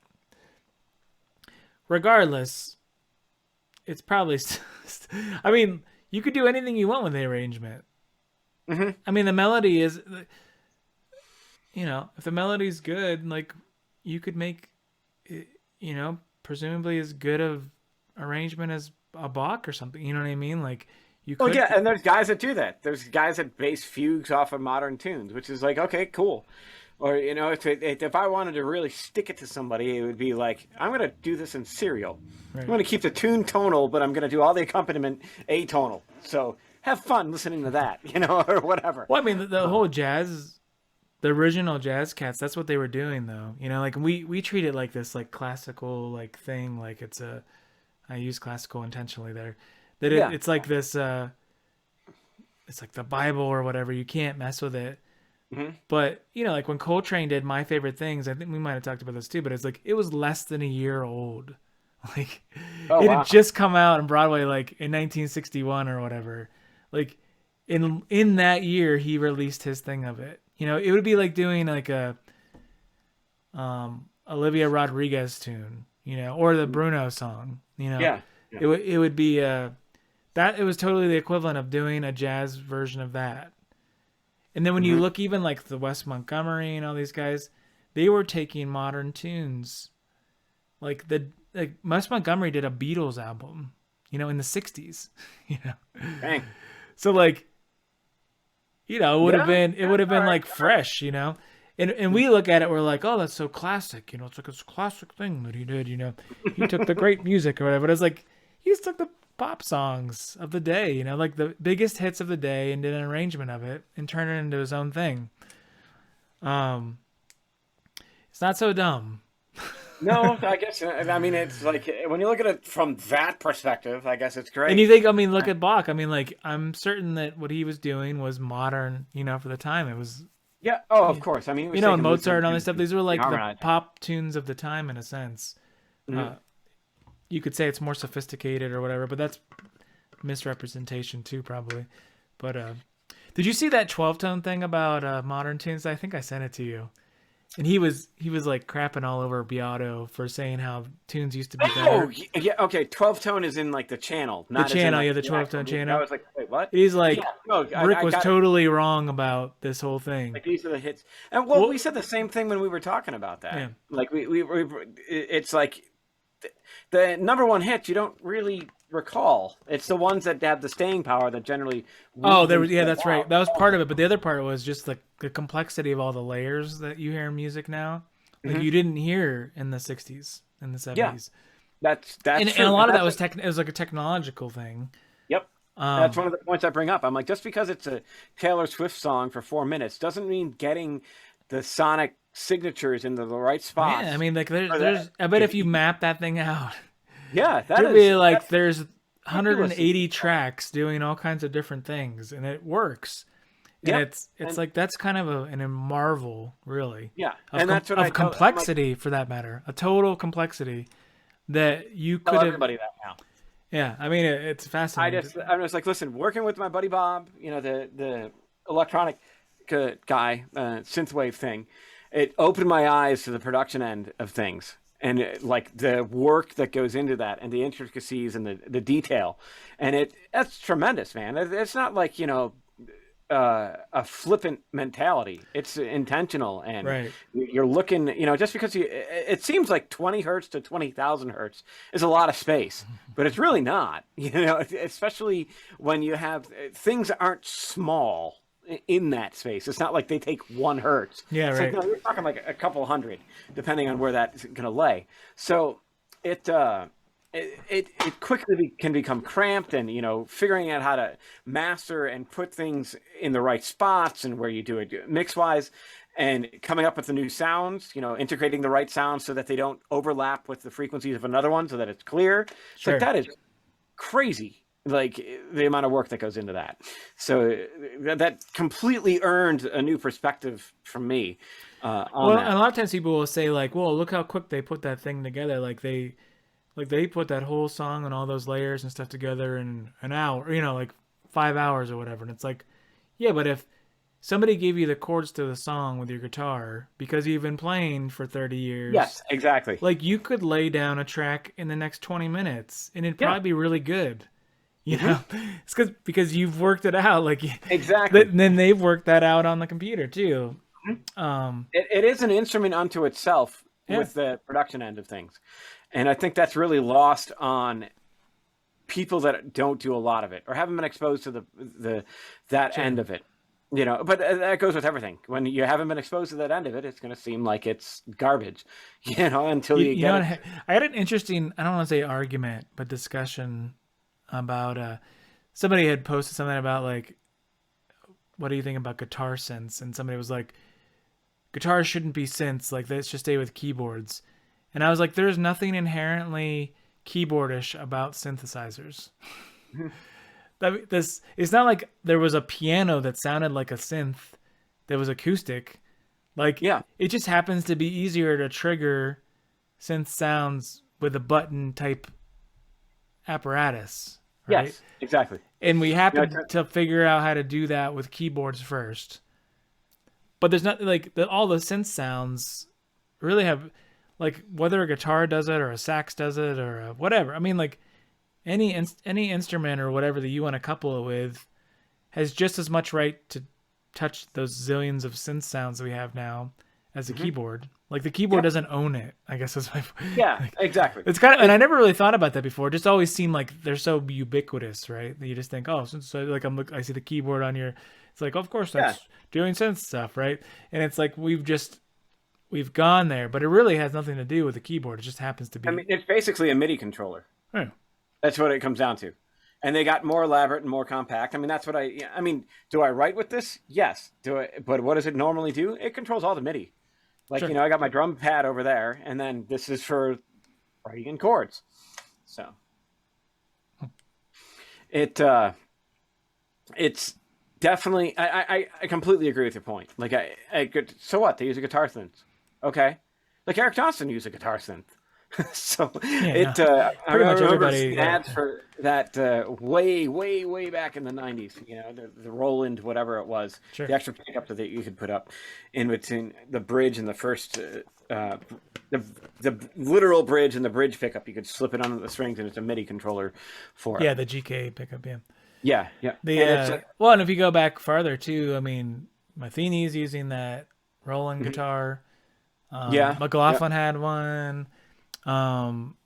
[SPEAKER 1] Regardless, it's probably I mean, you could do anything you want with the arrangement.
[SPEAKER 2] Hmm.
[SPEAKER 1] I mean, the melody is, if the melody's good, like you could make it, presumably as good of arrangement as a Bach or something. You know what I mean? Like you
[SPEAKER 2] Oh
[SPEAKER 1] could.
[SPEAKER 2] yeah, and there's guys that do that. There's guys that base fugues off of modern tunes, which is like, okay, cool. Or if I wanted to really stick it to somebody, it would be like, I'm gonna do this in serial. I'm
[SPEAKER 1] Right.
[SPEAKER 2] gonna keep the tune tonal, but I'm gonna do all the accompaniment atonal. So have fun listening to that, or whatever.
[SPEAKER 1] Well, I mean, the whole jazz, the original jazz cats, that's what they were doing, though. Like we treat it like this, like classical, like thing, like it's a. I use classical intentionally there. That
[SPEAKER 2] Yeah.
[SPEAKER 1] it's like this. It's like the Bible or whatever. You can't mess with it.
[SPEAKER 2] Hmm.
[SPEAKER 1] But like when Coltrane did My Favorite Things, I think we might have talked about this too. But it's like it was less than a year old. Like
[SPEAKER 2] Oh
[SPEAKER 1] it
[SPEAKER 2] wow.
[SPEAKER 1] had just come out on Broadway, like in 1961 or whatever. Like in that year, he released his thing of it. It would be like doing like a Olivia Rodriguez tune, or the Bruno song.
[SPEAKER 2] Yeah. Yeah.
[SPEAKER 1] It would be that it was totally the equivalent of doing a jazz version of that. And then when you
[SPEAKER 2] Hmm.
[SPEAKER 1] look even like the Wes Montgomery and all these guys, they were taking modern tunes. Like Wes Montgomery did a Beatles album, in the 60s, you know.
[SPEAKER 2] Dang.
[SPEAKER 1] So like, it would have
[SPEAKER 2] Yeah.
[SPEAKER 1] been it
[SPEAKER 2] Yeah.
[SPEAKER 1] would have
[SPEAKER 2] All
[SPEAKER 1] been
[SPEAKER 2] right.
[SPEAKER 1] like fresh. And we look at it, we're like, oh, that's so classic, it's like it's a classic thing that he did. He took the great music or whatever. But it's like he just took the pop songs of the day, like the biggest hits of the day, and did an arrangement of it and turned it into his own thing. Um, it's not so dumb.
[SPEAKER 2] No, I guess. I mean, it's like when you look at it from that perspective, I guess it's
[SPEAKER 1] And you
[SPEAKER 2] great.
[SPEAKER 1] think, I mean, look at Bach. I mean, like, I'm certain that what he was doing was modern, for the time. It was,
[SPEAKER 2] Yeah. Oh, of course. I mean, he was
[SPEAKER 1] and
[SPEAKER 2] taking
[SPEAKER 1] Mozart
[SPEAKER 2] Lutheran
[SPEAKER 1] and all this
[SPEAKER 2] tunes
[SPEAKER 1] stuff.
[SPEAKER 2] and
[SPEAKER 1] These were like the
[SPEAKER 2] harmonizing.
[SPEAKER 1] pop tunes of the time in a sense.
[SPEAKER 2] Mhm.
[SPEAKER 1] You could say it's more sophisticated or whatever, but that's misrepresentation too, probably. But Did you see that 12 tone thing about modern tunes? I think I sent it to you. And he was like crapping all over Beato for saying how tunes used to be
[SPEAKER 2] Oh,
[SPEAKER 1] better.
[SPEAKER 2] yeah. Okay, 12 tone is in like the channel,
[SPEAKER 1] The
[SPEAKER 2] not as in
[SPEAKER 1] channel,
[SPEAKER 2] like
[SPEAKER 1] yeah, the
[SPEAKER 2] the
[SPEAKER 1] 12
[SPEAKER 2] actual
[SPEAKER 1] tone
[SPEAKER 2] music. I
[SPEAKER 1] channel.
[SPEAKER 2] was like, wait, what?
[SPEAKER 1] He's
[SPEAKER 2] Yeah,
[SPEAKER 1] like,
[SPEAKER 2] no,
[SPEAKER 1] Rick
[SPEAKER 2] I
[SPEAKER 1] was
[SPEAKER 2] got
[SPEAKER 1] totally wrong about this whole thing.
[SPEAKER 2] like these are the hits. And well,
[SPEAKER 1] Well,
[SPEAKER 2] we said the same thing when we were talking about that.
[SPEAKER 1] yeah.
[SPEAKER 2] Like it's like the number one hits you don't really recall. It's the ones that have the staying power that generally
[SPEAKER 1] Oh,
[SPEAKER 2] weave
[SPEAKER 1] there was, yeah,
[SPEAKER 2] themselves
[SPEAKER 1] that's right.
[SPEAKER 2] out.
[SPEAKER 1] That was part of it, but the other part was just the complexity of all the layers that you hear in music now. Like
[SPEAKER 2] Hmm.
[SPEAKER 1] you didn't hear in the 60s, in the
[SPEAKER 2] Yeah,
[SPEAKER 1] 70s.
[SPEAKER 2] that's
[SPEAKER 1] And a
[SPEAKER 2] true,
[SPEAKER 1] lot
[SPEAKER 2] and
[SPEAKER 1] of that
[SPEAKER 2] that's
[SPEAKER 1] was
[SPEAKER 2] what,
[SPEAKER 1] tech, it was like a technological thing.
[SPEAKER 2] yep. That's
[SPEAKER 1] Um,
[SPEAKER 2] one of the points I bring up. I'm like, just because it's a Taylor Swift song for 4 minutes doesn't mean getting the sonic signatures into the right
[SPEAKER 1] yeah, I
[SPEAKER 2] spots
[SPEAKER 1] mean, like
[SPEAKER 2] for that.
[SPEAKER 1] there's, I bet if you map that thing out,
[SPEAKER 2] Yeah, that
[SPEAKER 1] should
[SPEAKER 2] is
[SPEAKER 1] be like
[SPEAKER 2] that's
[SPEAKER 1] there's
[SPEAKER 2] ridiculous.
[SPEAKER 1] 180 tracks doing all kinds of different things, and it works. And
[SPEAKER 2] Yep,
[SPEAKER 1] it's
[SPEAKER 2] and
[SPEAKER 1] like that's kind of a marvel, really,
[SPEAKER 2] yeah, and that's what I
[SPEAKER 1] of
[SPEAKER 2] tell. I'm like,
[SPEAKER 1] complexity for that matter, a total complexity that you
[SPEAKER 2] tell
[SPEAKER 1] could have.
[SPEAKER 2] everybody that now.
[SPEAKER 1] Yeah, I mean it's fascinating.
[SPEAKER 2] I'm just like, listen, working with my buddy Bob, the electronic guy, synthwave thing, it opened my eyes to the production end of things. And like the work that goes into that, and the intricacies, and the detail, and that's tremendous, man. It's not like a flippant mentality. It's intentional, and
[SPEAKER 1] Right.
[SPEAKER 2] you're looking. Just because it seems like 20 hertz to 20,000 hertz is a lot of space, but it's really not. Especially when you have things aren't small in that space. It's not like they take 1 hertz.
[SPEAKER 1] Yeah,
[SPEAKER 2] It's like,
[SPEAKER 1] right.
[SPEAKER 2] no, you're talking like a couple hundred, depending on where that's going to lay. So it. It quickly can become cramped, and figuring out how to master and put things in the right spots and where you do it mix wise, and coming up with the new sounds, integrating the right sounds so that they don't overlap with the frequencies of another one, so that it's clear. It's like
[SPEAKER 1] Sure.
[SPEAKER 2] that is crazy, like the amount of work that goes into that. So that completely earned a new perspective from me on
[SPEAKER 1] Well, and
[SPEAKER 2] that.
[SPEAKER 1] a lot of times people will say like, "Well, look how quick they put that thing together." Like they put that whole song and all those layers and stuff together in an hour, like 5 hours or whatever. And it's like, yeah, but if somebody gave you the chords to the song with your guitar because you've been playing for 30 years,
[SPEAKER 2] Yes, exactly.
[SPEAKER 1] like you could lay down a track in the next 20 minutes and it'd
[SPEAKER 2] Yeah.
[SPEAKER 1] probably be really good. You
[SPEAKER 2] Hmm.
[SPEAKER 1] know, it's because you've worked it out. Like,
[SPEAKER 2] Exactly.
[SPEAKER 1] then they've worked that out on the computer too.
[SPEAKER 2] It is an instrument unto itself
[SPEAKER 1] Yeah,
[SPEAKER 2] with the production end of things. And I think that's really lost on people that don't do a lot of it or haven't been exposed to that
[SPEAKER 1] sure.
[SPEAKER 2] end of it. But that goes with everything. When you haven't been exposed to that end of it, it's going to seem like it's garbage, until
[SPEAKER 1] You,
[SPEAKER 2] you
[SPEAKER 1] you
[SPEAKER 2] get
[SPEAKER 1] know,
[SPEAKER 2] it.
[SPEAKER 1] I had an interesting, I don't want to say argument, but discussion about somebody had posted something about like, what do you think about guitar synths? And somebody was like, guitars shouldn't be synths, like they should stay with keyboards. And I was like, there's nothing inherently keyboardish about synthesizers. This it's not like there was a piano that sounded like a synth that was acoustic. Like
[SPEAKER 2] Yeah.
[SPEAKER 1] it just happens to be easier to trigger synth sounds with a button type apparatus, right?
[SPEAKER 2] Yes, exactly.
[SPEAKER 1] And we happened
[SPEAKER 2] it's-
[SPEAKER 1] to figure out how to do that with keyboards first. But there's not like all the synth sounds really have like whether a guitar does it or a sax does it or whatever. I mean like any instrument or whatever that you want to couple it with has just as much right to touch those zillions of synth sounds that we have now as a keyboard. Like the keyboard
[SPEAKER 2] Yep.
[SPEAKER 1] doesn't own it. I guess is my
[SPEAKER 2] Yeah, exactly.
[SPEAKER 1] it's kind of, and I never really thought about that before. It just always seemed like they're so ubiquitous, right? That you just think, oh, since like I see the keyboard on your, it's like, of course that's doing synth stuff, right? And it's like we've gone there, but it really has nothing to do with the keyboard. It just happens to be.
[SPEAKER 2] I mean, it's basically a MIDI controller.
[SPEAKER 1] Oh,
[SPEAKER 2] That's what it comes down to. And they got more elaborate and more compact. I mean, that's what I mean, do I write with this? Yes. But what does it normally do? It controls all the MIDI. Like,
[SPEAKER 1] Sure.
[SPEAKER 2] I got my drum pad over there, and then this is for writing in chords. So it's definitely, I completely agree with your point. Like so what? They use a guitar synth. Okay. Like Eric Johnson used a guitar synth. So
[SPEAKER 1] Yeah, no.
[SPEAKER 2] it, I
[SPEAKER 1] Pretty much
[SPEAKER 2] remember
[SPEAKER 1] everybody.
[SPEAKER 2] seeing ads for that way, way, way back in the 90s. You know, the Roland, whatever it was,
[SPEAKER 1] Sure.
[SPEAKER 2] the extra pickup that you could put up in between the bridge and the first, the the literal bridge and the bridge pickup. You could slip it on the strings, and it's a MIDI controller for it.
[SPEAKER 1] Yeah, the GK pickup. Yeah.
[SPEAKER 2] Yeah, yeah,
[SPEAKER 1] The
[SPEAKER 2] and it's
[SPEAKER 1] well, and if you go back farther too, I mean, Matheny's using that Roland
[SPEAKER 2] mhm.
[SPEAKER 1] guitar.
[SPEAKER 2] Yeah, yeah,
[SPEAKER 1] McLaughlin had one. Um,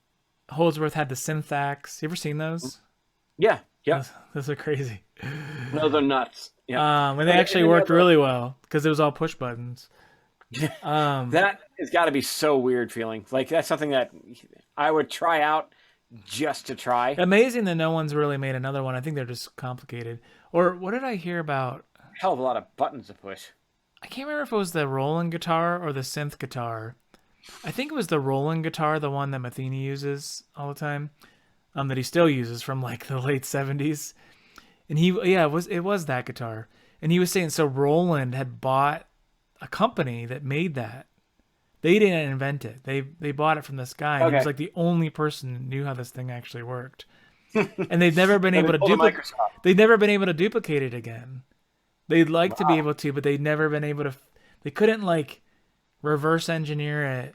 [SPEAKER 1] Holdsworth had the Synthax. You ever seen those?
[SPEAKER 2] yeah, yeah.
[SPEAKER 1] Those are crazy.
[SPEAKER 2] No, they're nuts. Yeah,
[SPEAKER 1] And they
[SPEAKER 2] and
[SPEAKER 1] actually
[SPEAKER 2] then you
[SPEAKER 1] worked
[SPEAKER 2] have a,
[SPEAKER 1] really well because it was all push buttons. Um,
[SPEAKER 2] that has got to be so weird feeling. Like that's something that I would try out just to try.
[SPEAKER 1] Amazing that no one's really made another one. I think they're just complicated. Or what did I hear about?
[SPEAKER 2] Hell of a lot of buttons to push.
[SPEAKER 1] I can't remember if it was the Roland guitar or the synth guitar. I think it was the Roland guitar, the one that Matheny uses all the time, that he still uses from like the late '70s. And yeah, it was that guitar. And he was saying so Roland had bought a company that made that. They didn't invent it. They bought it from this guy, and he
[SPEAKER 2] Okay.
[SPEAKER 1] was like the only person who knew how this thing actually worked. And they've never been
[SPEAKER 2] Let me
[SPEAKER 1] able to
[SPEAKER 2] pull the
[SPEAKER 1] duplicate.
[SPEAKER 2] microscope.
[SPEAKER 1] They've never been able to duplicate it again. They'd like to be
[SPEAKER 2] Wow.
[SPEAKER 1] able to, but they've never been able to. They couldn't like reverse engineer it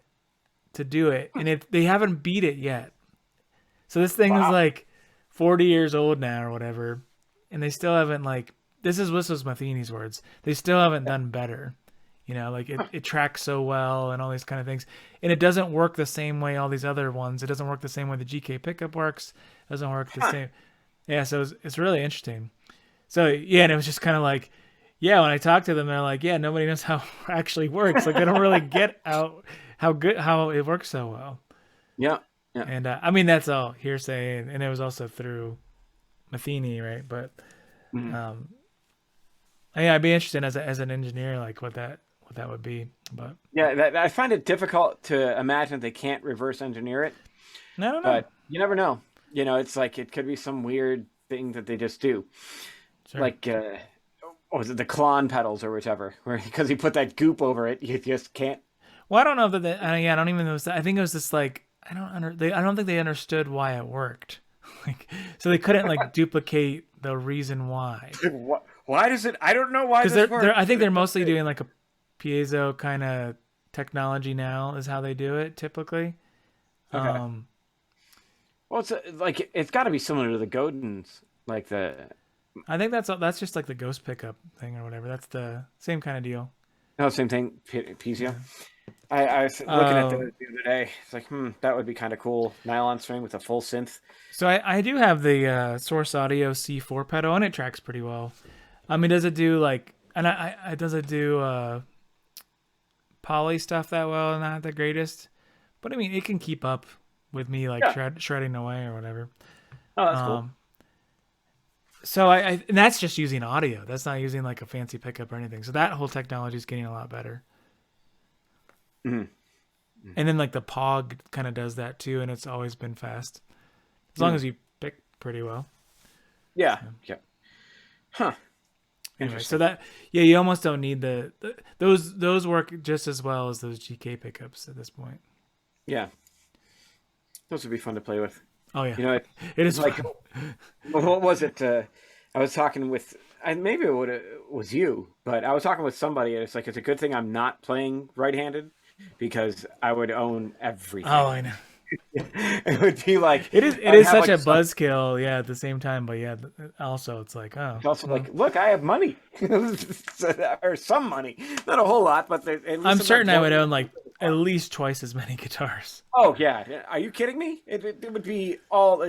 [SPEAKER 1] to do it, and they haven't beat it yet. So this thing is
[SPEAKER 2] Wow.
[SPEAKER 1] like 40 years old now or whatever, and they still haven't like. This was Matheny's words. They still haven't done better. You know, like it tracks so well and all these kind of things, and it doesn't work the same way all these other ones. It doesn't work the same way the GK pickup works. It doesn't work the
[SPEAKER 2] Huh.
[SPEAKER 1] same. Yeah, so it's really interesting. So yeah, and it was just kind of like, yeah, when I talk to them, they're like, yeah, nobody knows how it actually works. Like they don't really get how it works so well.
[SPEAKER 2] Yeah. Yeah.
[SPEAKER 1] And I mean that's all hearsay, and it was also through Matheny, right? But
[SPEAKER 2] Mhm.
[SPEAKER 1] um, yeah, I'd be interested as an engineer, like what that would be. But
[SPEAKER 2] Yeah. I find it difficult to imagine they can't reverse engineer it,
[SPEAKER 1] I don't know.
[SPEAKER 2] but you never know. You know, it's like it could be some weird thing that they just do,
[SPEAKER 1] Sure.
[SPEAKER 2] like what was it, the Klon pedals or whichever, where because you put that goop over it, you just can't.
[SPEAKER 1] Well, I don't know that. Yeah, I don't even know. I think it was just like I don't think they understood why it worked. Like, so they couldn't like duplicate the reason why.
[SPEAKER 2] Why does it? I don't know why
[SPEAKER 1] Because
[SPEAKER 2] this works.
[SPEAKER 1] I think they're mostly doing like a piezo kind of technology now is how they do it typically.
[SPEAKER 2] Okay.
[SPEAKER 1] Um,
[SPEAKER 2] Well, it's like it's got to be similar to the Godins, like the
[SPEAKER 1] I think that's just like the ghost pickup thing or whatever. That's the same kind of deal.
[SPEAKER 2] no same thing,
[SPEAKER 1] Yeah.
[SPEAKER 2] Pizio. I was looking at
[SPEAKER 1] Um,
[SPEAKER 2] those the other day. It's like, that would be kind of cool. Nylon string with a full synth.
[SPEAKER 1] so I do have the Source Audio C4 pedal and it tracks pretty well. I mean, does it do like and I does it do poly stuff that well? Not the greatest, but I mean it can keep up with me like
[SPEAKER 2] Yeah.
[SPEAKER 1] shredding away or whatever.
[SPEAKER 2] Oh, that's cool.
[SPEAKER 1] Um, so and that's just using audio. That's not using like a fancy pickup or anything. So that whole technology is getting a lot better.
[SPEAKER 2] Mhm.
[SPEAKER 1] And then like the Pog kind of does that too, and it's always been fast as long
[SPEAKER 2] Mhm.
[SPEAKER 1] as you pick pretty well.
[SPEAKER 2] Yeah. Yeah. Huh.
[SPEAKER 1] Anyway,
[SPEAKER 2] Interesting.
[SPEAKER 1] so that yeah, you almost don't need those work just as well as those GK pickups at this point.
[SPEAKER 2] Yeah. Those would be fun to play with.
[SPEAKER 1] Oh yeah,
[SPEAKER 2] You know,
[SPEAKER 1] it
[SPEAKER 2] it's
[SPEAKER 1] is
[SPEAKER 2] like,
[SPEAKER 1] fun.
[SPEAKER 2] what was it? I was talking with, maybe it was you, but I was talking with somebody, and it's like, it's a good thing I'm not playing right-handed because I would own
[SPEAKER 1] Oh,
[SPEAKER 2] everything.
[SPEAKER 1] I know.
[SPEAKER 2] It would be like,
[SPEAKER 1] It
[SPEAKER 2] I'd
[SPEAKER 1] is
[SPEAKER 2] have
[SPEAKER 1] such
[SPEAKER 2] like
[SPEAKER 1] a
[SPEAKER 2] some,
[SPEAKER 1] buzzkill, yeah. At the same time, but yeah, also it's like
[SPEAKER 2] it's also
[SPEAKER 1] well,
[SPEAKER 2] like, look, I have money, or some money, not a whole lot, but at least
[SPEAKER 1] I'm
[SPEAKER 2] I'm not
[SPEAKER 1] certain I would
[SPEAKER 2] blowing
[SPEAKER 1] own
[SPEAKER 2] it.
[SPEAKER 1] like at least twice as many guitars.
[SPEAKER 2] Oh yeah, are you kidding me? It would be all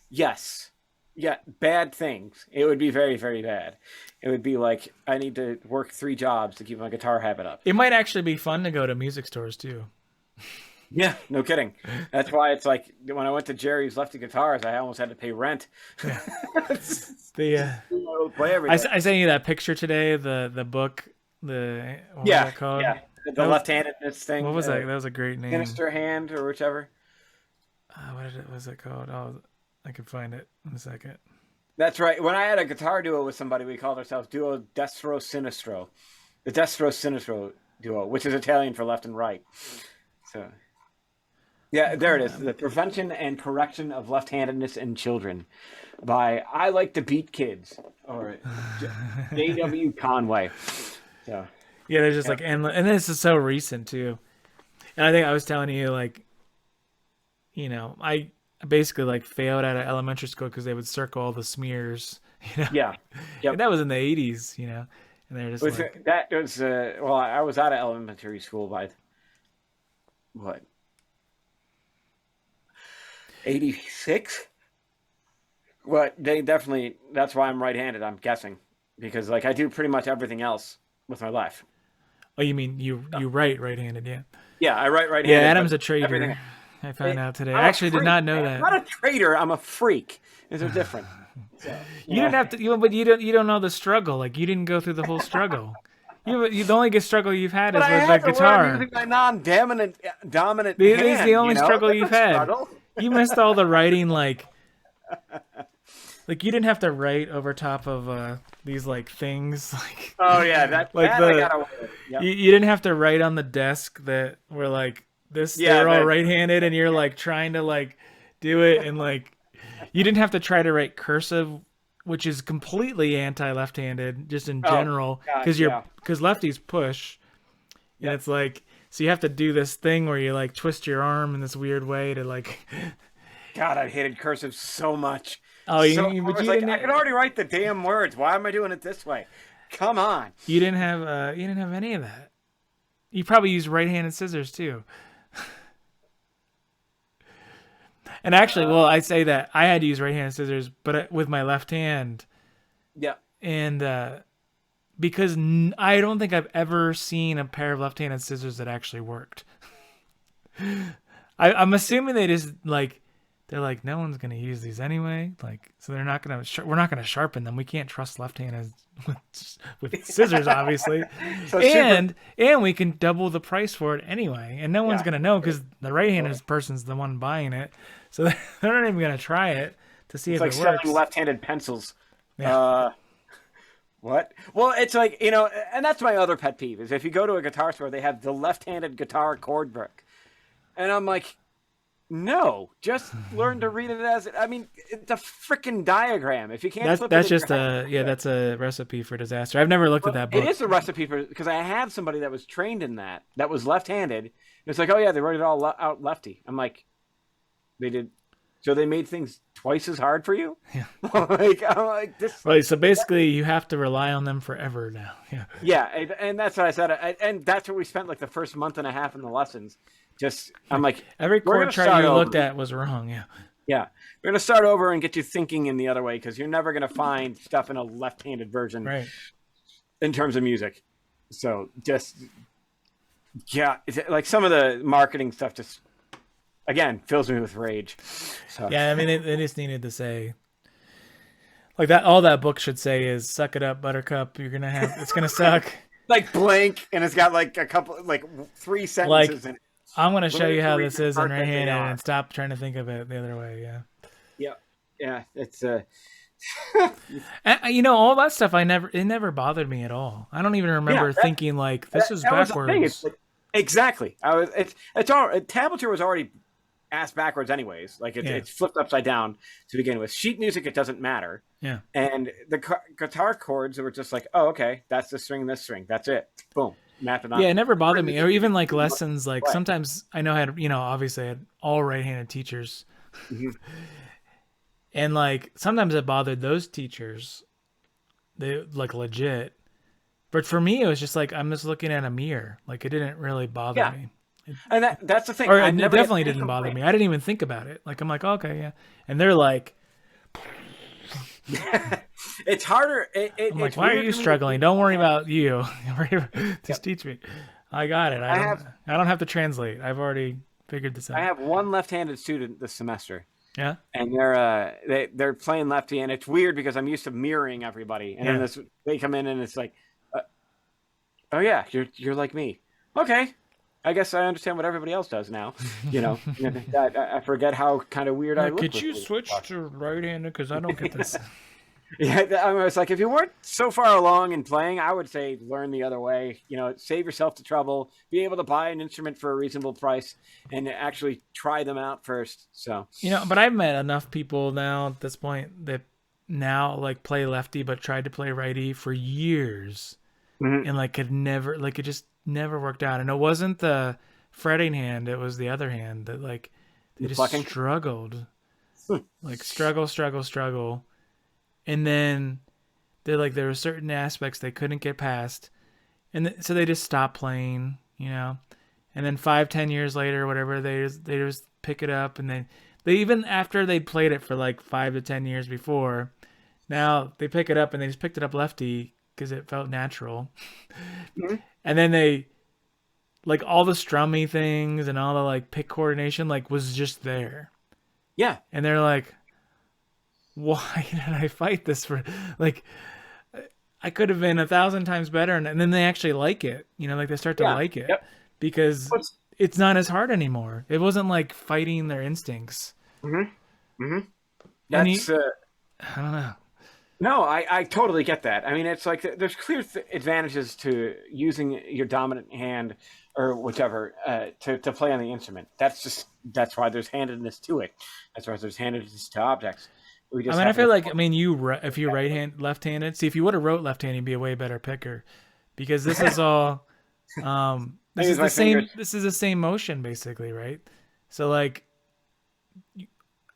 [SPEAKER 2] yes, yeah, bad things. It would be very, very bad. It would be like I need to work 3 jobs to keep my guitar habit up.
[SPEAKER 1] It might actually be fun to go to music stores too.
[SPEAKER 2] Yeah, no kidding. That's why it's like when I went to Jerry's Lefty Guitars, I almost had to pay rent.
[SPEAKER 1] Yeah. The
[SPEAKER 2] Play every day.
[SPEAKER 1] I sent you that picture today. The book. The what was
[SPEAKER 2] Yeah,
[SPEAKER 1] that called?
[SPEAKER 2] yeah. The
[SPEAKER 1] That was,
[SPEAKER 2] left-handedness thing.
[SPEAKER 1] what was that? That was a great name.
[SPEAKER 2] Sinister hand or whichever.
[SPEAKER 1] What was it called? Oh, I could find it in a second.
[SPEAKER 2] That's right. When I had a guitar duo with somebody, we called ourselves Duo Destro Sinistro. The Destro Sinistro duo, which is Italian for left and right. So Yeah, there it is. The Prevention and Correction of Left-Handedness in Children by I Like to Beat Kids, or J.W. Conway. So,
[SPEAKER 1] Yeah, there's just
[SPEAKER 2] yeah.
[SPEAKER 1] like endless, and this is so recent too. And I think I was telling you like, I basically like failed out of elementary school because they would circle all the smears,
[SPEAKER 2] Yeah. Yep.
[SPEAKER 1] and that was in the '80s, and they're just like,
[SPEAKER 2] That was well, I was out of elementary school by what, 86? Well, they definitely. That's why I'm right-handed. I'm guessing because like I do pretty much everything else with my life.
[SPEAKER 1] oh, you mean you write right-handed, yeah?
[SPEAKER 2] Yeah, I write
[SPEAKER 1] Yeah,
[SPEAKER 2] right-handed.
[SPEAKER 1] Adam's a
[SPEAKER 2] but everything.
[SPEAKER 1] traitor. I found out today.
[SPEAKER 2] I'm
[SPEAKER 1] I
[SPEAKER 2] a
[SPEAKER 1] actually did
[SPEAKER 2] freak,
[SPEAKER 1] not know
[SPEAKER 2] man.
[SPEAKER 1] that.
[SPEAKER 2] I'm not a traitor. I'm a freak. These are different. So,
[SPEAKER 1] You didn't have to, but you don't know the struggle. Like you didn't go through the whole struggle. The only good struggle you've had
[SPEAKER 2] But
[SPEAKER 1] is
[SPEAKER 2] I
[SPEAKER 1] with
[SPEAKER 2] had
[SPEAKER 1] the
[SPEAKER 2] to
[SPEAKER 1] guitar.
[SPEAKER 2] learn using my non-dominant dominant
[SPEAKER 1] This
[SPEAKER 2] hand.
[SPEAKER 1] is the only struggle
[SPEAKER 2] That's
[SPEAKER 1] you've
[SPEAKER 2] a
[SPEAKER 1] had.
[SPEAKER 2] struggle.
[SPEAKER 1] You missed all the writing, like you didn't have to write over top of these like things, like
[SPEAKER 2] Oh yeah, that
[SPEAKER 1] like
[SPEAKER 2] that I got away with. Yep.
[SPEAKER 1] you didn't have to write on the desk that were like this.
[SPEAKER 2] Yeah,
[SPEAKER 1] They're all
[SPEAKER 2] that-
[SPEAKER 1] right-handed, and you're like trying to like do it, and like you didn't have to try to write cursive, which is completely anti-left-handed, just in general,
[SPEAKER 2] God,
[SPEAKER 1] because
[SPEAKER 2] yeah.
[SPEAKER 1] because lefties push, and
[SPEAKER 2] Yep.
[SPEAKER 1] it's like so you have to do this thing where you like twist your arm in this weird way to like.
[SPEAKER 2] God, I hated cursive so much.
[SPEAKER 1] Oh,
[SPEAKER 2] so,
[SPEAKER 1] you
[SPEAKER 2] I
[SPEAKER 1] but
[SPEAKER 2] was
[SPEAKER 1] you
[SPEAKER 2] like,
[SPEAKER 1] didn't.
[SPEAKER 2] I could already write the damn words. Why am I doing it this way? Come on.
[SPEAKER 1] You didn't have any of that. You probably used right-handed scissors too. And actually, well, I say that I had to use right-handed scissors, but with my left hand,
[SPEAKER 2] Yeah.
[SPEAKER 1] and because I don't think I've ever seen a pair of left-handed scissors that actually worked. I'm assuming they just like. They're like, no one's gonna use these anyway. Like, so they're not gonna. We're not gonna sharpen them. We can't trust left-handed with scissors, obviously.
[SPEAKER 2] So
[SPEAKER 1] and we can double the price for it anyway. And no one's
[SPEAKER 2] Yeah.
[SPEAKER 1] gonna know because the right-handed person's the one buying it. So they're not even gonna try it to see
[SPEAKER 2] It's
[SPEAKER 1] if
[SPEAKER 2] like
[SPEAKER 1] it works.
[SPEAKER 2] selling left-handed pencils.
[SPEAKER 1] Yeah.
[SPEAKER 2] What? Well, it's like, and that's my other pet peeve is if you go to a guitar store, they have the left-handed guitar chord book. And I'm like, no, just learn to read it as it. I mean, it's a freaking diagram. If you can't flip
[SPEAKER 1] That's
[SPEAKER 2] it in
[SPEAKER 1] just
[SPEAKER 2] your hand,
[SPEAKER 1] that's a recipe for disaster. I've never looked at that book.
[SPEAKER 2] It is a recipe for, because I had somebody that was trained in that was left-handed. It's like, oh yeah, they wrote it all out lefty. I'm like, they did. So they made things twice as hard for you?
[SPEAKER 1] Yeah.
[SPEAKER 2] I'm like this.
[SPEAKER 1] Right. So basically, you have to rely on them forever now. Yeah.
[SPEAKER 2] Yeah, and that's what I said. And that's what we spent like the first month and a half in the lessons. I'm like,
[SPEAKER 1] Every
[SPEAKER 2] we're
[SPEAKER 1] chord
[SPEAKER 2] gonna
[SPEAKER 1] chart
[SPEAKER 2] start
[SPEAKER 1] you
[SPEAKER 2] over.
[SPEAKER 1] looked at was wrong. Yeah.
[SPEAKER 2] Yeah, we're going to start over and get you thinking in the other way because you're never going to find stuff in a left-handed version
[SPEAKER 1] Right.
[SPEAKER 2] in terms of music. So just, yeah, like some of the marketing stuff just, again, fills me with rage. So.
[SPEAKER 1] Yeah. I mean, they just needed to say. Like that, all that book should say is "Suck it up, Buttercup. It's gonna suck."
[SPEAKER 2] Like blank, and it's got like a couple, like 3 sentences in it.
[SPEAKER 1] I'm gonna show you how this is in
[SPEAKER 2] Part that they
[SPEAKER 1] right-handed,
[SPEAKER 2] are.
[SPEAKER 1] and stop trying to think of it the other way. Yeah.
[SPEAKER 2] Yeah, it's
[SPEAKER 1] And, all that stuff. It never bothered me at all. I don't even remember thinking like this is
[SPEAKER 2] that was the thing.
[SPEAKER 1] backwards.
[SPEAKER 2] It's like, exactly. It's all tablature was already ass backwards anyways. Like it's flipped upside down to begin with. Sheet music, it doesn't matter.
[SPEAKER 1] Yeah.
[SPEAKER 2] And the guitar chords were just like, oh, okay, that's the string, this string, that's it. Boom, map it on.
[SPEAKER 1] Yeah, it never bothered me. Or even like lessons. Like sometimes I know I had obviously I had all right-handed teachers.
[SPEAKER 2] Mm-hmm.
[SPEAKER 1] And like sometimes it bothered those teachers, they like legit. But for me, it was just like I'm just looking at a mirror. Like it didn't really bother me.
[SPEAKER 2] And that's the thing.
[SPEAKER 1] Or
[SPEAKER 2] I
[SPEAKER 1] it
[SPEAKER 2] never
[SPEAKER 1] definitely
[SPEAKER 2] had
[SPEAKER 1] didn't bother
[SPEAKER 2] complaint.
[SPEAKER 1] me. I didn't even think about it. Like I'm like, oh, okay, yeah. And they're like,
[SPEAKER 2] It's harder.
[SPEAKER 1] I'm like, why are you struggling? Don't worry about you. Just teach me. I got it. I don't have to translate. I've already figured this out.
[SPEAKER 2] I have one left-handed student this semester.
[SPEAKER 1] Yeah.
[SPEAKER 2] And they're playing lefty, and it's weird because I'm used to mirroring everybody, and then they come in and it's like, oh yeah, you're like me. Okay, I guess I understand what everybody else does now. I forget how kind of weird I look.
[SPEAKER 1] Could you switch to right-handed? Because I don't get this.
[SPEAKER 2] Yeah, I was like, if you weren't so far along in playing, I would say learn the other way. Save yourself the trouble, be able to buy an instrument for a reasonable price, and actually try them out first. So,
[SPEAKER 1] But I've met enough people now at this point that now like play lefty but tried to play righty for years
[SPEAKER 2] mhm.
[SPEAKER 1] and like could never like it just never worked out. And it wasn't the fretting hand, it was the other hand that like they
[SPEAKER 2] The
[SPEAKER 1] just
[SPEAKER 2] plucking.
[SPEAKER 1] struggled. Like struggle. And then they're like there were certain aspects they couldn't get past. And so they just stopped playing. And then 5-10 years later, whatever, they just pick it up, and they even after they'd played it for like 5 to 10 years before, now they pick it up and they just picked it up lefty because it felt natural.
[SPEAKER 2] Mhm.
[SPEAKER 1] And then they like all the strummy things and all the like pick coordination like was just there,
[SPEAKER 2] Yeah,
[SPEAKER 1] and they're like, why did I fight this for like I could have been 1,000 times better, and then they actually like it. Like they start to
[SPEAKER 2] yeah,
[SPEAKER 1] like it
[SPEAKER 2] yep.
[SPEAKER 1] because
[SPEAKER 2] What's
[SPEAKER 1] it's not as hard anymore. It wasn't like fighting their instincts.
[SPEAKER 2] hmm hmm
[SPEAKER 1] And
[SPEAKER 2] That's
[SPEAKER 1] I don't know.
[SPEAKER 2] no, I totally get that. I mean, it's like there's clear advantages to using your dominant hand or whichever to play on the instrument. That's why there's handedness to it. That's why there's handedness to objects. We
[SPEAKER 1] I
[SPEAKER 2] just
[SPEAKER 1] mean, I
[SPEAKER 2] happen
[SPEAKER 1] feel
[SPEAKER 2] to.
[SPEAKER 1] like if you're left-handed. See, if you would have wrote left-handed, you'd be a way better picker, because this is all
[SPEAKER 2] I
[SPEAKER 1] this
[SPEAKER 2] use
[SPEAKER 1] is the
[SPEAKER 2] my
[SPEAKER 1] same
[SPEAKER 2] fingers.
[SPEAKER 1] this is the same motion basically, right? So like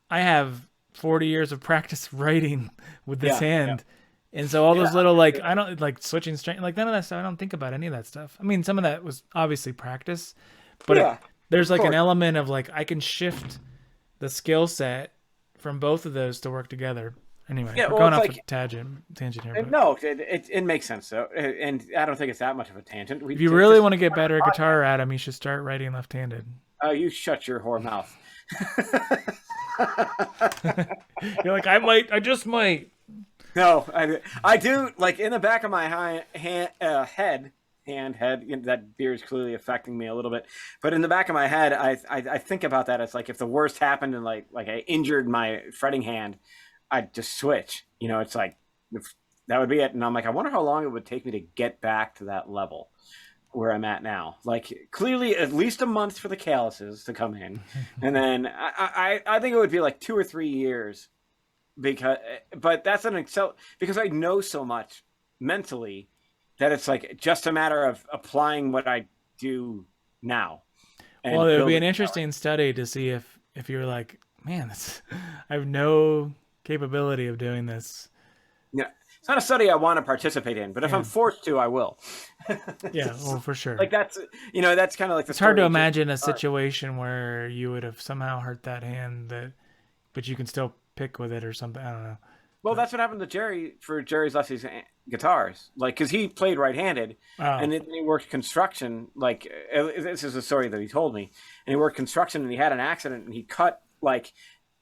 [SPEAKER 1] I have 40 years of practice writing with this
[SPEAKER 2] Yeah, yeah,
[SPEAKER 1] hand. And so all
[SPEAKER 2] yeah,
[SPEAKER 1] those little like I don't like switching strength like none of that stuff. I don't think about any of that stuff. I mean, some of that was obviously practice, but
[SPEAKER 2] yeah.
[SPEAKER 1] there's
[SPEAKER 2] Of
[SPEAKER 1] like an
[SPEAKER 2] course.
[SPEAKER 1] element of like I can shift the skill set from both of those to work together. Anyway,
[SPEAKER 2] Yeah.
[SPEAKER 1] we're
[SPEAKER 2] Well,
[SPEAKER 1] going
[SPEAKER 2] it's
[SPEAKER 1] off a
[SPEAKER 2] like
[SPEAKER 1] tangent here, but
[SPEAKER 2] no, it makes sense though, and I don't think it's that much of a tangent. We
[SPEAKER 1] if you really
[SPEAKER 2] just
[SPEAKER 1] want to get better at guitar, Adam, you should start writing left-handed.
[SPEAKER 2] you shut your whore mouth.
[SPEAKER 1] You're like, I just might.
[SPEAKER 2] No, I do like in the back of my head. That beer is clearly affecting me a little bit, but in the back of my head, I think about that. It's like if the worst happened and like I injured my fretting hand, I'd just switch. It's like that would be it. And I'm like, I wonder how long it would take me to get back to that level where I'm at now. Like clearly, at least a month for the calluses to come in, and then I think it would be like 2 or 3 years because but that's an excel because I know so much mentally that it's like just a matter of applying what I do now
[SPEAKER 1] Well,
[SPEAKER 2] and
[SPEAKER 1] it would be
[SPEAKER 2] building
[SPEAKER 1] an
[SPEAKER 2] that way.
[SPEAKER 1] interesting study to see if you're like, man, I have no capability of doing this.
[SPEAKER 2] Yeah, it's not a study I want to participate in, but if I'm
[SPEAKER 1] Yeah,
[SPEAKER 2] forced to, I will.
[SPEAKER 1] yeah, well, for
[SPEAKER 2] Like
[SPEAKER 1] sure.
[SPEAKER 2] that's kind of like the
[SPEAKER 1] It's hard to
[SPEAKER 2] story of Jerry.
[SPEAKER 1] imagine a situation where you would have somehow hurt that hand but you can still pick with it or something. I don't know,
[SPEAKER 2] Well,
[SPEAKER 1] but
[SPEAKER 2] that's what happened to Jerry for Jerry's Leslie's guitars. Like, because he played right-handed,
[SPEAKER 1] oh,
[SPEAKER 2] and then he worked construction. Like, this is a story that he told me. And he worked construction, and he had an accident, and he cut like,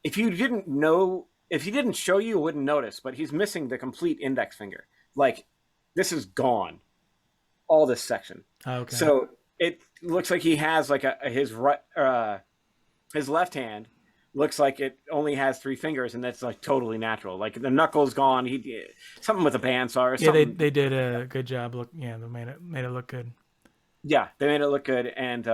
[SPEAKER 2] if you didn't know, if he didn't show you, you wouldn't notice. But he's missing the complete index finger. Like, this is gone. All this section.
[SPEAKER 1] okay,
[SPEAKER 2] So it looks like he has like his right, his left hand looks like it only has three fingers, and that's like totally natural. Like the knuckles gone. He something with a bandsaw or
[SPEAKER 1] yeah, they
[SPEAKER 2] something.
[SPEAKER 1] they did a good job. Yeah, they made it look good.
[SPEAKER 2] Yeah, they made it look good, and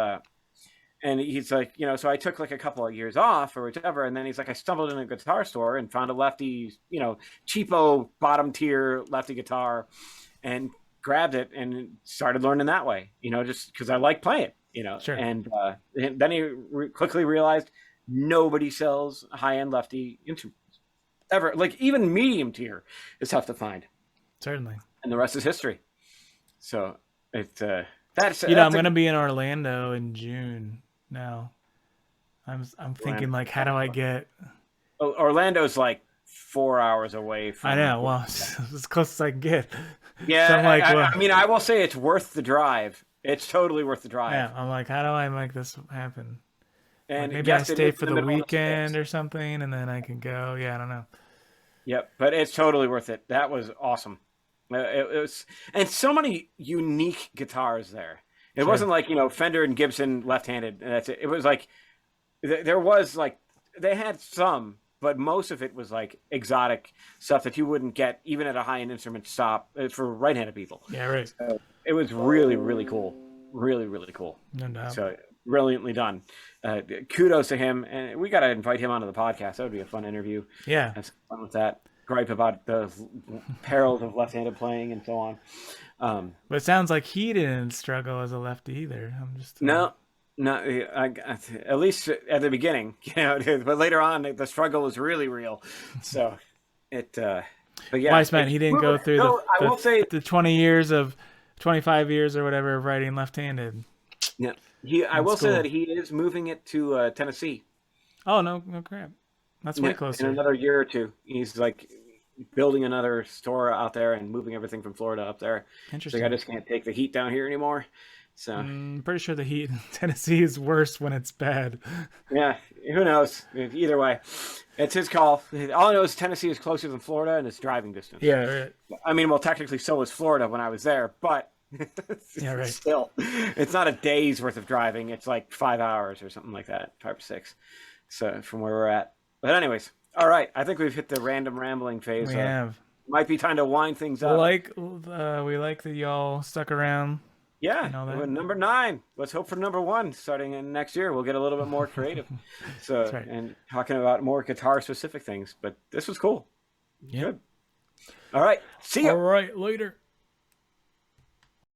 [SPEAKER 2] he's like, so I took like a couple of years off or whatever, and then he's like, I stumbled in a guitar store and found a lefty, cheapo bottom tier lefty guitar, and grabbed it and started learning that way. Just because I like playing.
[SPEAKER 1] Sure,
[SPEAKER 2] And then he quickly realized nobody sells high end lefty instruments ever. Like even medium tier is tough to find,
[SPEAKER 1] certainly.
[SPEAKER 2] and the rest is history. So it's that's
[SPEAKER 1] I'm
[SPEAKER 2] that's a
[SPEAKER 1] gonna be in Orlando in June now. I'm thinking like, how do I get?
[SPEAKER 2] Orlando's like 4 hours away
[SPEAKER 1] I
[SPEAKER 2] from.
[SPEAKER 1] know. Well, as close as I can get. So I'm
[SPEAKER 2] Yeah,
[SPEAKER 1] like, well,
[SPEAKER 2] I mean, I will say it's worth the drive. It's totally worth the
[SPEAKER 1] yeah.
[SPEAKER 2] drive.
[SPEAKER 1] I'm like, how do I make this happen? Like
[SPEAKER 2] And
[SPEAKER 1] maybe I
[SPEAKER 2] yes, it
[SPEAKER 1] stay
[SPEAKER 2] is
[SPEAKER 1] for
[SPEAKER 2] in the
[SPEAKER 1] the
[SPEAKER 2] middle of the
[SPEAKER 1] weekend
[SPEAKER 2] sticks.
[SPEAKER 1] or something, and then I can go. Yeah, I don't know.
[SPEAKER 2] Yep, but it's totally worth it. That was awesome. It was, and so many unique guitars there. It
[SPEAKER 1] Sure.
[SPEAKER 2] wasn't like Fender and Gibson left-handed, and that's it. It was like there was like they had some. but most of it was like exotic stuff that you wouldn't get even at a high-end instrument shop for right-handed people.
[SPEAKER 1] Yeah, right.
[SPEAKER 2] So it was really, really cool. Really, really cool.
[SPEAKER 1] No doubt.
[SPEAKER 2] So brilliantly done. Kudos to him, and we got to invite him onto the podcast. That would be a fun interview.
[SPEAKER 1] Yeah.
[SPEAKER 2] Have some fun with that. Gripe about the perils of left-handed playing and so on.
[SPEAKER 1] But it sounds like he didn't struggle as a lefty either. I'm just
[SPEAKER 2] No, at least at the beginning, but later on the struggle was really real. So but yeah,
[SPEAKER 1] Wise man, he didn't go through
[SPEAKER 2] I will say
[SPEAKER 1] the 25 years or whatever of writing left-handed.
[SPEAKER 2] Yeah, I will say that he is moving it to Tennessee.
[SPEAKER 1] Oh no crap! That's way closer.
[SPEAKER 2] In another year or two, he's like building another store out there and moving everything from Florida up there.
[SPEAKER 1] Interesting.
[SPEAKER 2] So I just can't take the heat down here anymore. So
[SPEAKER 1] I'm pretty sure the heat in Tennessee is worse when it's bad.
[SPEAKER 2] Yeah, who knows? Either way, it's his call. All I know is Tennessee is closer than Florida and it's driving distance.
[SPEAKER 1] Yeah, right.
[SPEAKER 2] I mean, well, technically so was Florida when I was there, but
[SPEAKER 1] yeah, right.
[SPEAKER 2] Still, it's not a day's worth of driving. It's like 5 hours or something like that, 5 or 6. So from where we're at. But anyways, all right. I think we've hit the random rambling phase.
[SPEAKER 1] We have.
[SPEAKER 2] Might be time to wind things up.
[SPEAKER 1] We like that y'all stuck around.
[SPEAKER 2] Yeah, number 9. Let's hope for number 1 starting in next year. We'll get a little bit more creative. So
[SPEAKER 1] That's right.
[SPEAKER 2] And talking about more guitar specific things. But this was cool.
[SPEAKER 1] Yeah.
[SPEAKER 2] Good. All right. See you.
[SPEAKER 1] All right. Later.